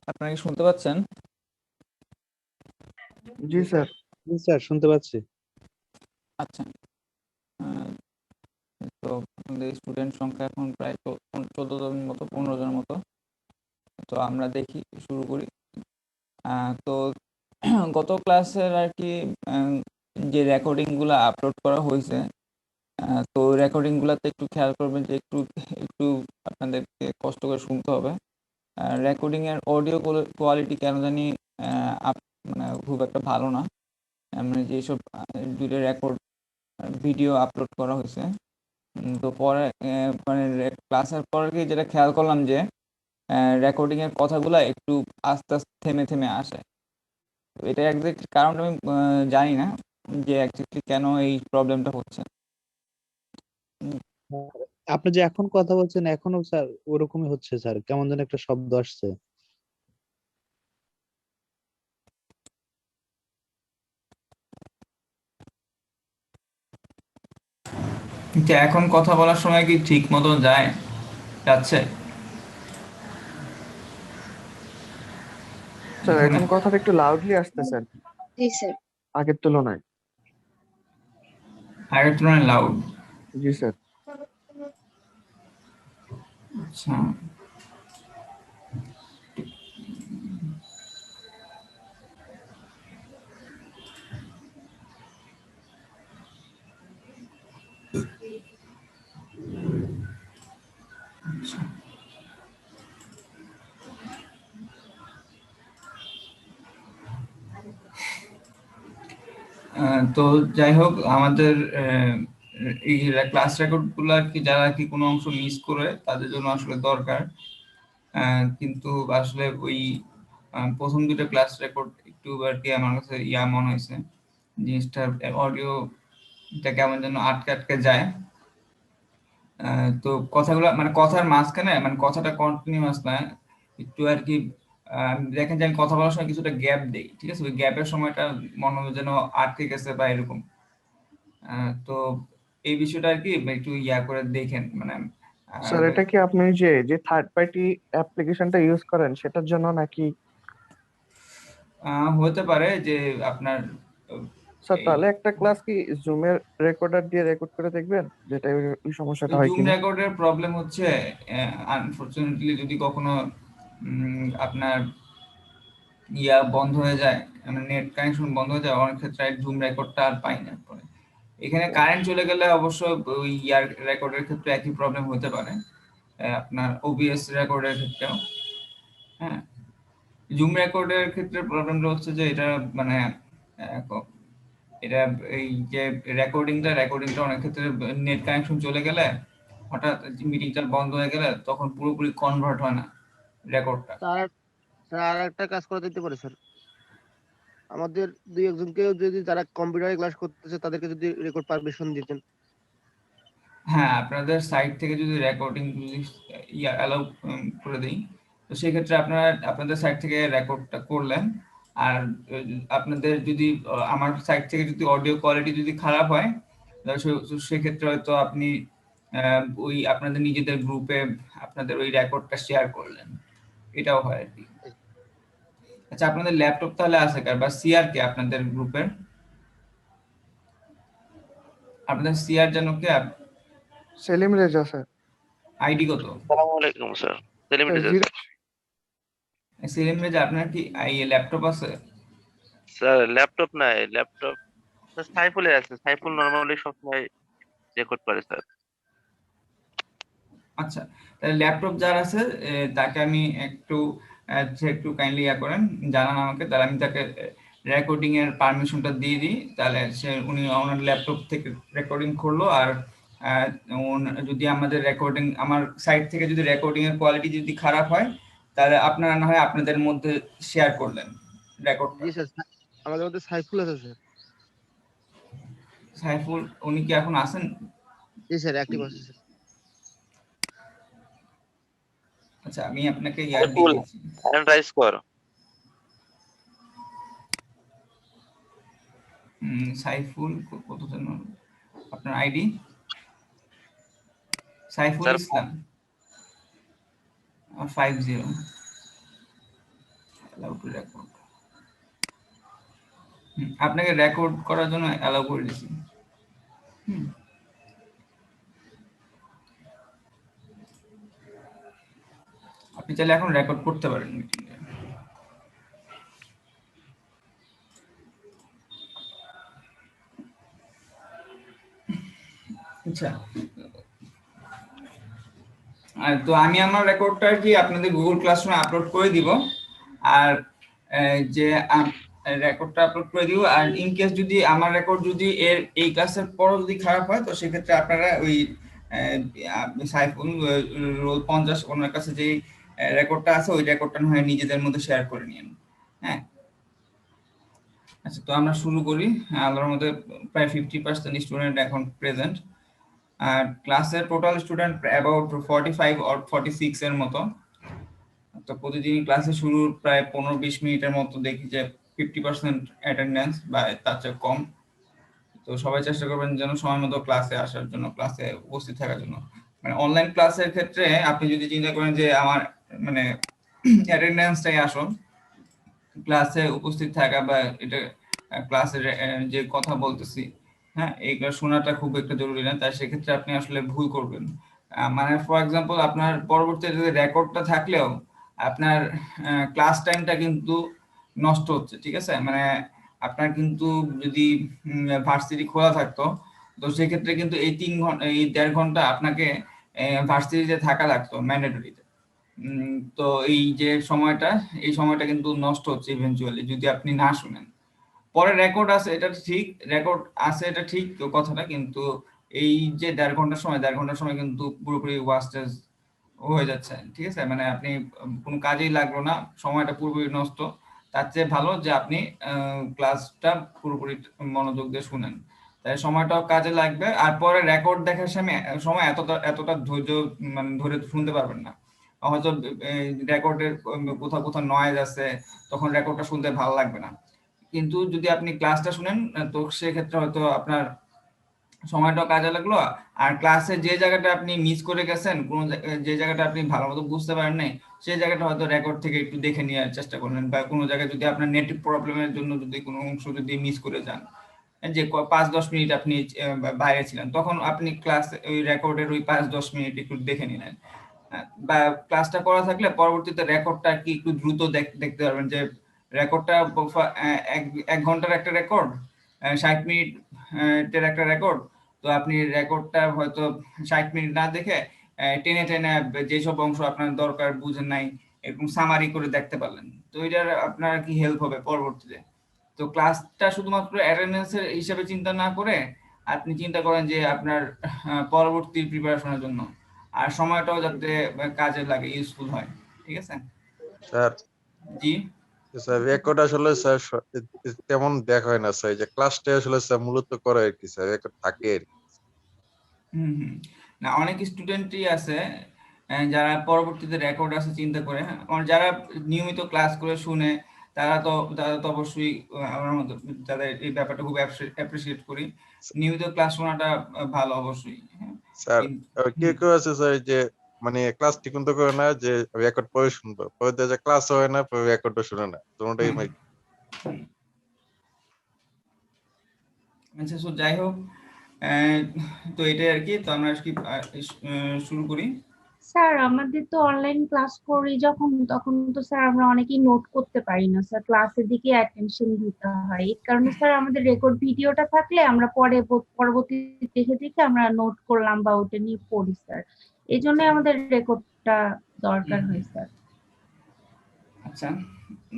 আপনারা কি শুনতে পাচ্ছেন? জি স্যার। জি স্যার, শুনতে পাচ্ছি। আচ্ছা। আহ, তো আমাদের স্টুডেন্ট সংখ্যা এখন প্রায় 14 জন মতো, 15 জনের মতো। তো আমরা দেখি, শুরু করি। তো গত ক্লাসের আর কি যে রেকর্ডিংগুলো আপলোড করা হয়েছে, তো রেকর্ডিংগুলোতে একটু খেয়াল করবেন যে একটু একটু আপনাদেরকে কষ্ট করে শুনতে হবে। রেকর্ডিং এর অডিও কোয়ালিটি কেন জানি মানে খুব একটা ভালো না। মানে যেসব দুটো রেকর্ড ভিডিও আপলোড করা হয়েছে, তো পরে মানে ক্লাসের পরে কি যেটা খেয়াল করলাম যে রেকর্ডিং এর কথাগুলো একটু আস্তে আস্তে থেমে থেমে আসে। তো এটা একজ্যাক্ট কারণটা আমি জানি না যে একজ্যাক্টলি কেন এই প্রবলেমটা হচ্ছে। আপনি যে এখন কথা বলছেন এখনো স্যার ওরকমই হচ্ছে স্যার, কেমন যেন একটা শব্দ আসছে। কিন্তু এখন কথা বলার সময় কি ঠিক মতো যাচ্ছে স্যার এখানে? এখন কথাটা একটু লাউডলি আসতেছে আর কি, জি স্যার। আগের তুলনায়। আগের তুলনায় লাউড? জি স্যার। আচ্ছা। তো যাই হোক, আমাদের এই ক্লাস রেকর্ড গুলো আর কি, যারা কি কোনো অংশ মিস করে তাদের জন্য আসলে দরকার। কিন্তু আসলে ওই প্রথম দুটো ক্লাস রেকর্ড একটু আর কি আমার কাছে মনে হয়েছে, জিনিসটা অডিওটা কেমন যেন আটকে আটকে যায়। তো কথাগুলো মানে কথার মাঝখানে মানে কথাটা কন্টিনিউয়াস না, একটু আর কি দেখেন যে আমি কথা বলার সময় কিছুটা গ্যাপ দেই, ঠিক আছে? ওই গ্যাপের সময়টা মনে হয় যেন আটকে গেছে বা এরকম। তো এই বিষয়টা আর কি একটু করে দেখেন, মানে স্যার এটা কি আপনি যে যে থার্ড পার্টি অ্যাপ্লিকেশনটা ইউজ করেন সেটার জন্য নাকি? হতে পারে যে আপনার স্যার এই তাহলে একটা ক্লাস কি জুমের রেকর্ডার দিয়ে রেকর্ড করে দেখবেন, যেটা ওই সমস্যাটা হয় জুম কিনা। রেকর্ডের প্রবলেম হচ্ছে আনফরচুনেটলি যদি কখনো আপনার বন্ধ হয়ে যায়, মানে নেট কানেকশন বন্ধ হয়ে যায়, অনেক ক্ষেত্রে জুম রেকর্ডটা আর পাই না পরে। এখানে কারেন্ট চলে গেলে অবশ্য ওই রেকর্ডের ক্ষেত্রে একই প্রবলেম হতে পারে, আপনার ওবিএস রেকর্ডের ক্ষেত্রেও। হ্যাঁ, জুম রেকর্ডের ক্ষেত্রে প্রবলেমটা হচ্ছে যে এটা মানে এটা এই যে রেকর্ডিংটা অনেক ক্ষেত্রে নেট কানেকশন চলে গেলে, হঠাৎ মিটিংটা বন্ধ হয়ে গেলে তখন পুরোপুরি কনভার্ট হয় না রেকর্ডটা। স্যার স্যার আর একটা কাজ করে দিতে পারে স্যার, আমাদের দুই একজনকে যদি যারা কম্পিউটারে ক্লাস করতেছে তাদেরকে যদি রেকর্ড পারমিশন দিতেন। হ্যাঁ, আপনাদের সাইট থেকে যদি রেকর্ডিং যদি অ্যালাউ করে দেই, তো সেক্ষেত্রে আপনাদের সাইট থেকে রেকর্ডটা করলেন। আর আপনাদের যদি আমার সাইট থেকে যদি অডিও কোয়ালিটি যদি খারাপ হয়, তাহলে সেক্ষেত্রে হয়তো আপনি ওই আপনাদের নিজেদের গ্রুপে আপনাদের ওই রেকর্ডটা শেয়ার করলেন, এটাও হয় আর কি। আচ্ছা, আপনাদের ল্যাপটপ তাহলে আছে কার বা সিআর কে আপনাদের গ্রুপের? আপনাদের সিআর যেন কে? সেলিম রেজা স্যার। আইডি কত? আসসালামু আলাইকুম sir. Selim sir Reza zero. Sir. Selim Reza, আপনার কি ল্যাপটপ আছে? স্যার ল্যাপটপ নাই, ল্যাপটপ সাইফুলের আছে। সাইফুল নরমালি সবসময় রেকর্ড করে স্যার। আচ্ছা, তাহলে ল্যাপটপ যার আছে তাকে আমি একটু যে একটু কাইন্ডলি করেন, জানান আমাকে, তাহলে আমি তাকে রেকর্ডিং এর পারমিশনটা দিয়ে দিই। তাহলে উনি ওনার ল্যাপটপ থেকে রেকর্ডিং করলো। আর যদি আমাদের রেকর্ডিং আমার সাইট থেকে যদি রেকর্ডিং এর কোয়ালিটি যদি খারাপ হয়, তাহলে আপনারা না হয় আপনাদের মধ্যে শেয়ার করলেন রেকর্ডটা। জি স্যার, আমাদের মধ্যে সাইফুল আছে স্যার। সাইফুল, উনি কি এখন আছেন? জি স্যার, অ্যাক্টিভ আছে স্যার। আচ্ছা, আমি আপনাকে দিয়ে সাইফুল দিচ্ছি। হ্যান্ড রাইজ কর। সাইফুল কত যেন আপনার ID? Saiful sir Islam 50। Allow to record, আপনাকে রেকর্ড করার জন্য অ্যালাউ করে দিছি। আপনি চাইলে এখন রেকর্ড করতে পারেন মিটিং এ। আচ্ছা, তো আমি আমার রেকর্ডটা আর কি আপনাদের গুগল ক্লাসরুমে আপলোড করে দিব। আর যে রেকর্ডটা আপলোড করে দিব। আর ইন কেস যদি আমার রেকর্ড যদি এই ক্লাসের পরও যদি খারাপ হয়, তো সেক্ষেত্রে আপনারা ওই সাইফুল রোল 50 ওনার কাছে যে রেকর্ডটা আছে ওই রেকর্ডটা না হয় নিজেদের মধ্যে শেয়ার করে নিন। হ্যাঁ, আচ্ছা, তো আমরা শুরু করি। আল্লাহর মধ্যে প্রায় 50% স্টুডেন্ট এখন প্রেজেন্ট। আর ক্লাসের টোটাল স্টুডেন্ট অ্যাবাউট 45 অর 46 এর মতো। তো প্রতিদিন ক্লাসে শুরুর প্রায় 15-20 মিনিটের মতো দেখি যে 50% অ্যাটেন্ডেন্স বা তার চেয়ে কম। তো সবাই চেষ্টা করবেন যেন সময় মতো ক্লাসে আসার জন্য, ক্লাসে উপস্থিত থাকার জন্য। মানে অনলাইন ক্লাসের ক্ষেত্রে আপনি যদি চিন্তা করেন যে আমার মানে অ্যাটেন্ডেন্সটাই আসল, ক্লাসে উপস্থিত থাকা বা এটা ক্লাসের যে কথা বলতেছি, হ্যাঁ, এইগুলো শোনাটা খুব একটা জরুরি না। তাই সেক্ষেত্রে আপনি আসলে ভুল করবেন। মানে ফর এক্সাম্পল আপনার পরবর্তীতে রেকর্ডটা থাকলেও আপনার ক্লাস টাইমটা কিন্তু নষ্ট হচ্ছে, ঠিক আছে? মানে আপনার কিন্তু যদি ভার্সিটি খোলা থাকতো, তো সেক্ষেত্রে কিন্তু এই 3 ঘন্টা, এই 1.5 ঘন্টা আপনাকে ভার্সিটিতে থাকা লাগতো ম্যান্ডেটরিতে। তো এই যে সময়টা, এই সময়টা কিন্তু নষ্ট হচ্ছে ইভেনচুয়ালি যদি আপনি না শুনেন। পরে রেকর্ড আছে, এটা ঠিক, রেকর্ড আছে এটা ঠিক কথাটা, কিন্তু এই যে 1.5 ঘন্টার সময় কিন্তু পুরোপুরি ওয়াস্টেজ হয়ে যাচ্ছে, ঠিক আছে? মানে আপনি কোনো কাজেই লাগলো না, সময়টা পুরোপুরি নষ্ট। তার চেয়ে ভালো যে আপনি ক্লাসটা পুরোপুরি মনোযোগ দিয়ে শুনেন, তাই সময়টাও কাজে লাগবে। আর পরে রেকর্ড দেখার সময় এতটা ধৈর্য মানে ধরে শুনতে পারবেন না। হয়তো রেকর্ডের কোথাও কোথাও নয়েজ আছে, তখন রেকর্ডটা শুনতে ভালো লাগবে না। কিন্তু যদি আপনি ক্লাসটা শুনেন, তো সেক্ষেত্রে হয়তো আপনার সময়টাও কাজে লাগলো। আর ক্লাসে যে জায়গাটা আপনি মিস করে গেছেন, যে জায়গাটা আপনি ভালো মতো বুঝতে পারেন নাই, সেই জায়গাটা হয়তো রেকর্ড থেকে একটু দেখে নেওয়ার চেষ্টা করলেন। বা কোনো জায়গায় যদি আপনার নেট প্রবলেমের জন্য যদি কোনো অংশ যদি মিস করে যান, যে 5-10 মিনিট আপনি বাইরে ছিলেন, তখন আপনি ক্লাস ওই রেকর্ডের ওই 5-10 মিনিট একটু দেখে নিলেন। বা ক্লাসটা করা থাকলে পরবর্তীতে রেকর্ডটা কি একটু দ্রুত দেখতে পারবেন, যে রেকর্ডটা 1 ঘন্টার একটা রেকর্ড, 60 মিনিটের একটা রেকর্ড। তো আপনি রেকর্ডটা হয়তো 60 মিনিট না দেখে টেনে টেনে যেসব অংশ আপনার দরকার বুঝেন নাই, এরকম সামারি করে দেখতে পারলেন। তো এটার আপনার কি হেল্প হবে পরবর্তীতে। তো ক্লাসটা শুধুমাত্র অ্যাটেন্ডেন্সের হিসাবে চিন্তা না করে আপনি চিন্তা করেন যে আপনার পরবর্তী প্রিপারেশনের জন্য, আর সময়টাও যাতে কাজে লাগে, ইউজফুল হয়, ঠিক আছে? স্যার জি স্যার রেকর্ড আসলে স্যার তেমন দেখা হয় না স্যার, যে ক্লাসটা আসলে স্যার মূলত করে আর কি স্যার, রেকর্ড থাকে আর কি। না, অনেক স্টুডেন্টই আছে যারা পরবর্তীতে রেকর্ড আছে চিন্তা করে, হ্যাঁ, যারা নিয়মিত ক্লাস করে শুনে তারা তো অবশ্যই আমার মতো তাদের এই ব্যাপারটা খুব অ্যাপ্রিসিয়েট করি। নিয়মিত ক্লাস শোনাটা ভালো অবশ্যই, হ্যাঁ। স্যার কেউ কেউ আছে স্যার যে মানে ক্লাস ঠিক মতো করে না, যে রেকর্ড পরে শুনবো, পরে দেখা যায় ক্লাস হয় না, পরে রেকর্ডও শুনে না, তোমরাই আচ্ছা, সো যাই হোক, তো এটাই আর কি। তো আমরা আজকে শুরু করি। স্যার আমাদের তো অনলাইন ক্লাস করি যখন, তখন তো স্যার আমরা অনেকেই নোট করতে পারি না স্যার, ক্লাসের দিকে অ্যাটেনশন দিতে হয়। এই কারণে স্যার আমাদের রেকর্ড ভিডিওটা থাকলে আমরা পরবর্তী দেখে দেখে আমরা নোট করলাম বা ওটা নিয়ে পড়ি স্যার, এই জন্য আমাদের রেকর্ডটা দরকার হয় স্যার। আচ্ছা,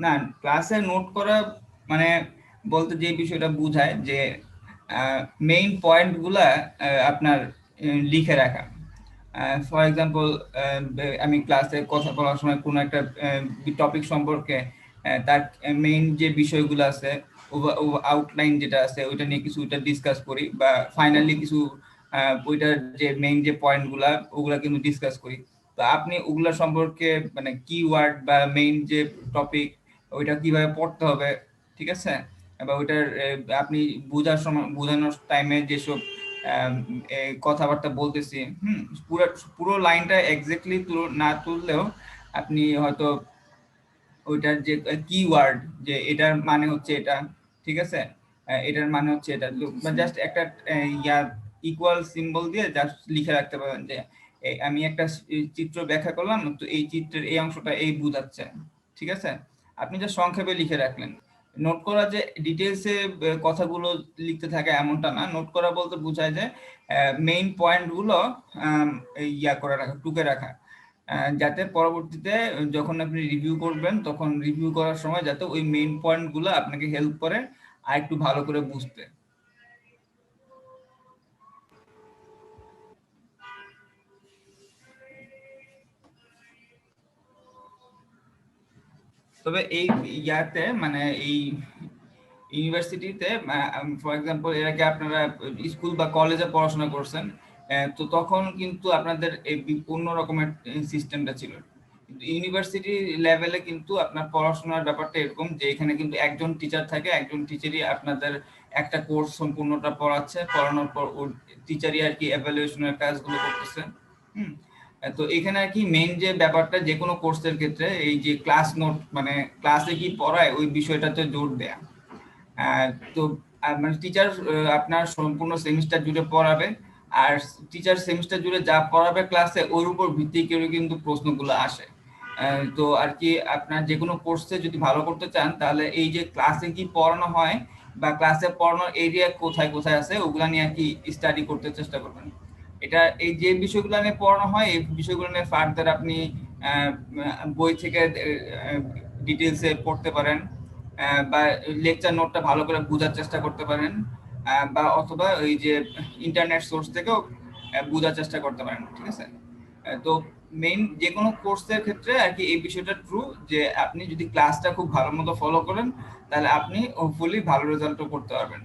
না, ক্লাসে নোট করা মানে বলতে যে বিষয়টা বোঝায় যে মেইন পয়েন্টগুলা আপনার লিখে রাখা। ফর এক্সাম্পল, আমি ক্লাসে কথা বলার সময় কোনো একটা টপিক সম্পর্কে তার মেইন যে বিষয়গুলো আছে, আউটলাইন যেটা আছে ওইটা নিয়ে কিছুটা ডিসকাস করি, বা ফাইনালি কিছু ওইটার যে মেইন যে পয়েন্টগুলা ওগুলা কিন্তু ডিসকাস করি। তো আপনি ওগুলা সম্পর্কে মানে কিওয়ার্ড বা মেইন যে টপিক ওইটা কিভাবে পড়তে হবে, ঠিক আছে? বা ওইটার আপনি বোঝানোর টাইমে যেসব কথাবার্তা বলতেছি, পুরো লাইনটা এক্স্যাক্টলি না তুললেও আপনি হয়তো ওইটার যে কিওয়ার্ড, যে এটার মানে হচ্ছে এটা, ঠিক আছে, এটার মানে হচ্ছে এটা, জাস্ট একটা ইকুয়াল সিম্বল দিয়ে জাস্ট লিখে রাখতে পারেন যে আমি একটা চিত্র ব্যাখ্যা করলাম, তো এই চিত্রের এই অংশটা এই বোঝাচ্ছে, ঠিক আছে। আপনি যা সংক্ষেপে লিখে রাখলেন। নোট করা যে ডিটেলসে কথাগুলো লিখতে থাকে এমনটা না। নোট করা বলতে বোঝায় যে মেইন পয়েন্টগুলো করে রাখা, টুকে রাখা, যাতে পরবর্তীতে যখন আপনি রিভিউ করবেন তখন রিভিউ করার সময় যাতে ওই মেইন পয়েন্টগুলো আপনাকে হেল্প করে আর একটু ভালো করে বুঝতে। তবে এই ইয়াতে মানে এই ইউনিভার্সিটিতে ফর এক্সাম্পল এর আগে আপনারা স্কুল বা কলেজে পড়াশোনা করছেন, তো তখন কিন্তু আপনাদের এই অন্য রকমের সিস্টেমটা ছিল। কিন্তু ইউনিভার্সিটি লেভেলে কিন্তু আপনার পড়াশোনার ব্যাপারটা এরকম যে এখানে কিন্তু একজন টিচার থাকে, একজন টিচারই আপনাদের একটা কোর্স সম্পূর্ণটা পড়াচ্ছে, পড়ানোর পর ওই টিচারই আর কি এভালুয়েশনের কাজগুলো করতেছে। তো এখানে আর কি মেইন যে ব্যাপারটা যে কোনো কোর্সের ক্ষেত্রে এই যে ক্লাস নোট, মানে ক্লাসে কি পড়ায় ওই বিষয়টাতে জোর দেয়া। তো মানে টিচার আপনার সম্পূর্ণ সেমিস্টার জুড়ে পড়াবে, আর টিচার সেমিস্টার জুড়ে যা পড়াবে ক্লাসে ওর উপর ভিত্তি করে কিন্তু প্রশ্নগুলো আসে। তো আর কি আপনার যে কোনো কোর্সে যদি ভালো করতে চান তাহলে এই যে ক্লাসে কি পড়ানো হয় বা ক্লাসে পড়ানোর এরিয়া কোথায় কোথায় আছে ওগুলা নিয়ে আর কি স্টাডি করতে চেষ্টা করবেন। এটা এই যে বিষয়গুলো নিয়ে পড়ানো হয় এই বিষয়গুলো নিয়ে ফার্দার আপনি বই থেকে ডিটেলসে পড়তে পারেন, বা লেকচার নোটটা ভালো করে বোঝার চেষ্টা করতে পারেন, বা অথবা ওই যে ইন্টারনেট সোর্স থেকেও বোঝার চেষ্টা করতে পারেন, ঠিক আছে। তো মেইন যে কোনো কোর্সের ক্ষেত্রে আর কি এই বিষয়টা ট্রু যে আপনি যদি ক্লাসটা খুব ভালো মতো ফলো করেন তাহলে আপনি হোপফুলি ভালো রেজাল্টও করতে পারবেন।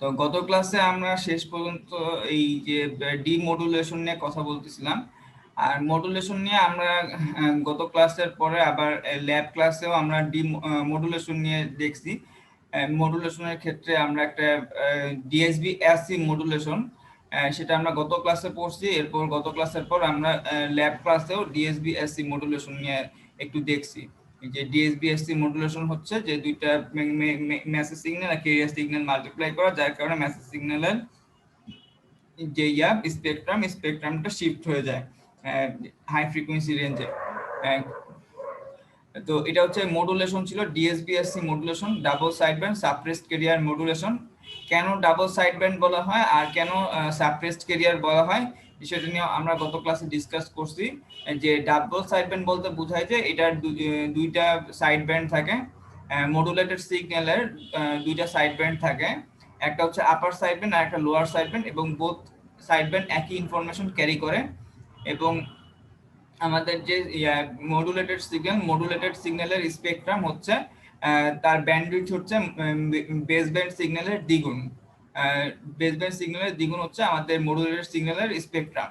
তো গত ক্লাসে আমরা শেষ পর্যন্ত এই যে ডিমোডুলেশন নিয়ে কথা বলতেছিলাম, আর মডুলেশন নিয়ে আমরা গত ক্লাসের পরে আবার ল্যাব ক্লাসেও আমরা ডিমোডুলেশন নিয়ে দেখছি। মডুলেশনের ক্ষেত্রে আমরা একটা ডিএসবি এসসি মডুলেশন, সেটা আমরা গত ক্লাসে পড়ছি। এরপর গত ক্লাসের পর আমরা ল্যাব ক্লাসেও ডিএসবি এসসি মডুলেশন নিয়ে একটু দেখছি। যে ডিএসবিএসসি মডুলেশন হচ্ছে যে দুইটা মেসেজ সিগন্যাল আর ক্যারিয়ার সিগন্যাল মাল্টিপ্লাই করা, যার কারণে মেসেজ সিগন্যালের যে স্পেকট্রামটা শিফট হয়ে যায় হাই ফ্রিকোয়েন্সি রেঞ্জে। তো এটা হচ্ছে মডুলেশন ছিল DSBSC modulation, double sideband suppressed carrier modulation. কেন ডাবল সাইডব্যান্ড বলা হয় আর কেন সাপ্রেসড ক্যারিয়ার বলা হয় বিষয়টা নিয়ে আমরা গত ক্লাসে ডিসকাস করছি। যে ডাবল সাইডব্যান্ড বলতে বোঝায় যে এটার দুইটা সাইড ব্যান্ড থাকে, মডুলেটেড সিগন্যালের দুইটা সাইড ব্যান্ড থাকে, একটা হচ্ছে আপার সাইড ব্যান্ড আর একটা লোয়ার সাইড ব্যান্ড, এবং বোথ সাইড ব্যান্ড একই ইনফরমেশন ক্যারি করে। এবং আমাদের যে মডুলেটেড সিগন্যালের স্পেকট্রাম হচ্ছে তার ব্যান্ডউইথ হচ্ছে বেস ব্যান্ড সিগন্যালের দ্বিগুণ। বেস ব্যান্ড সিগন্যালের দ্বিগুণ হচ্ছে আমাদের মডুলেটেড সিগন্যালের স্পেকট্রাম।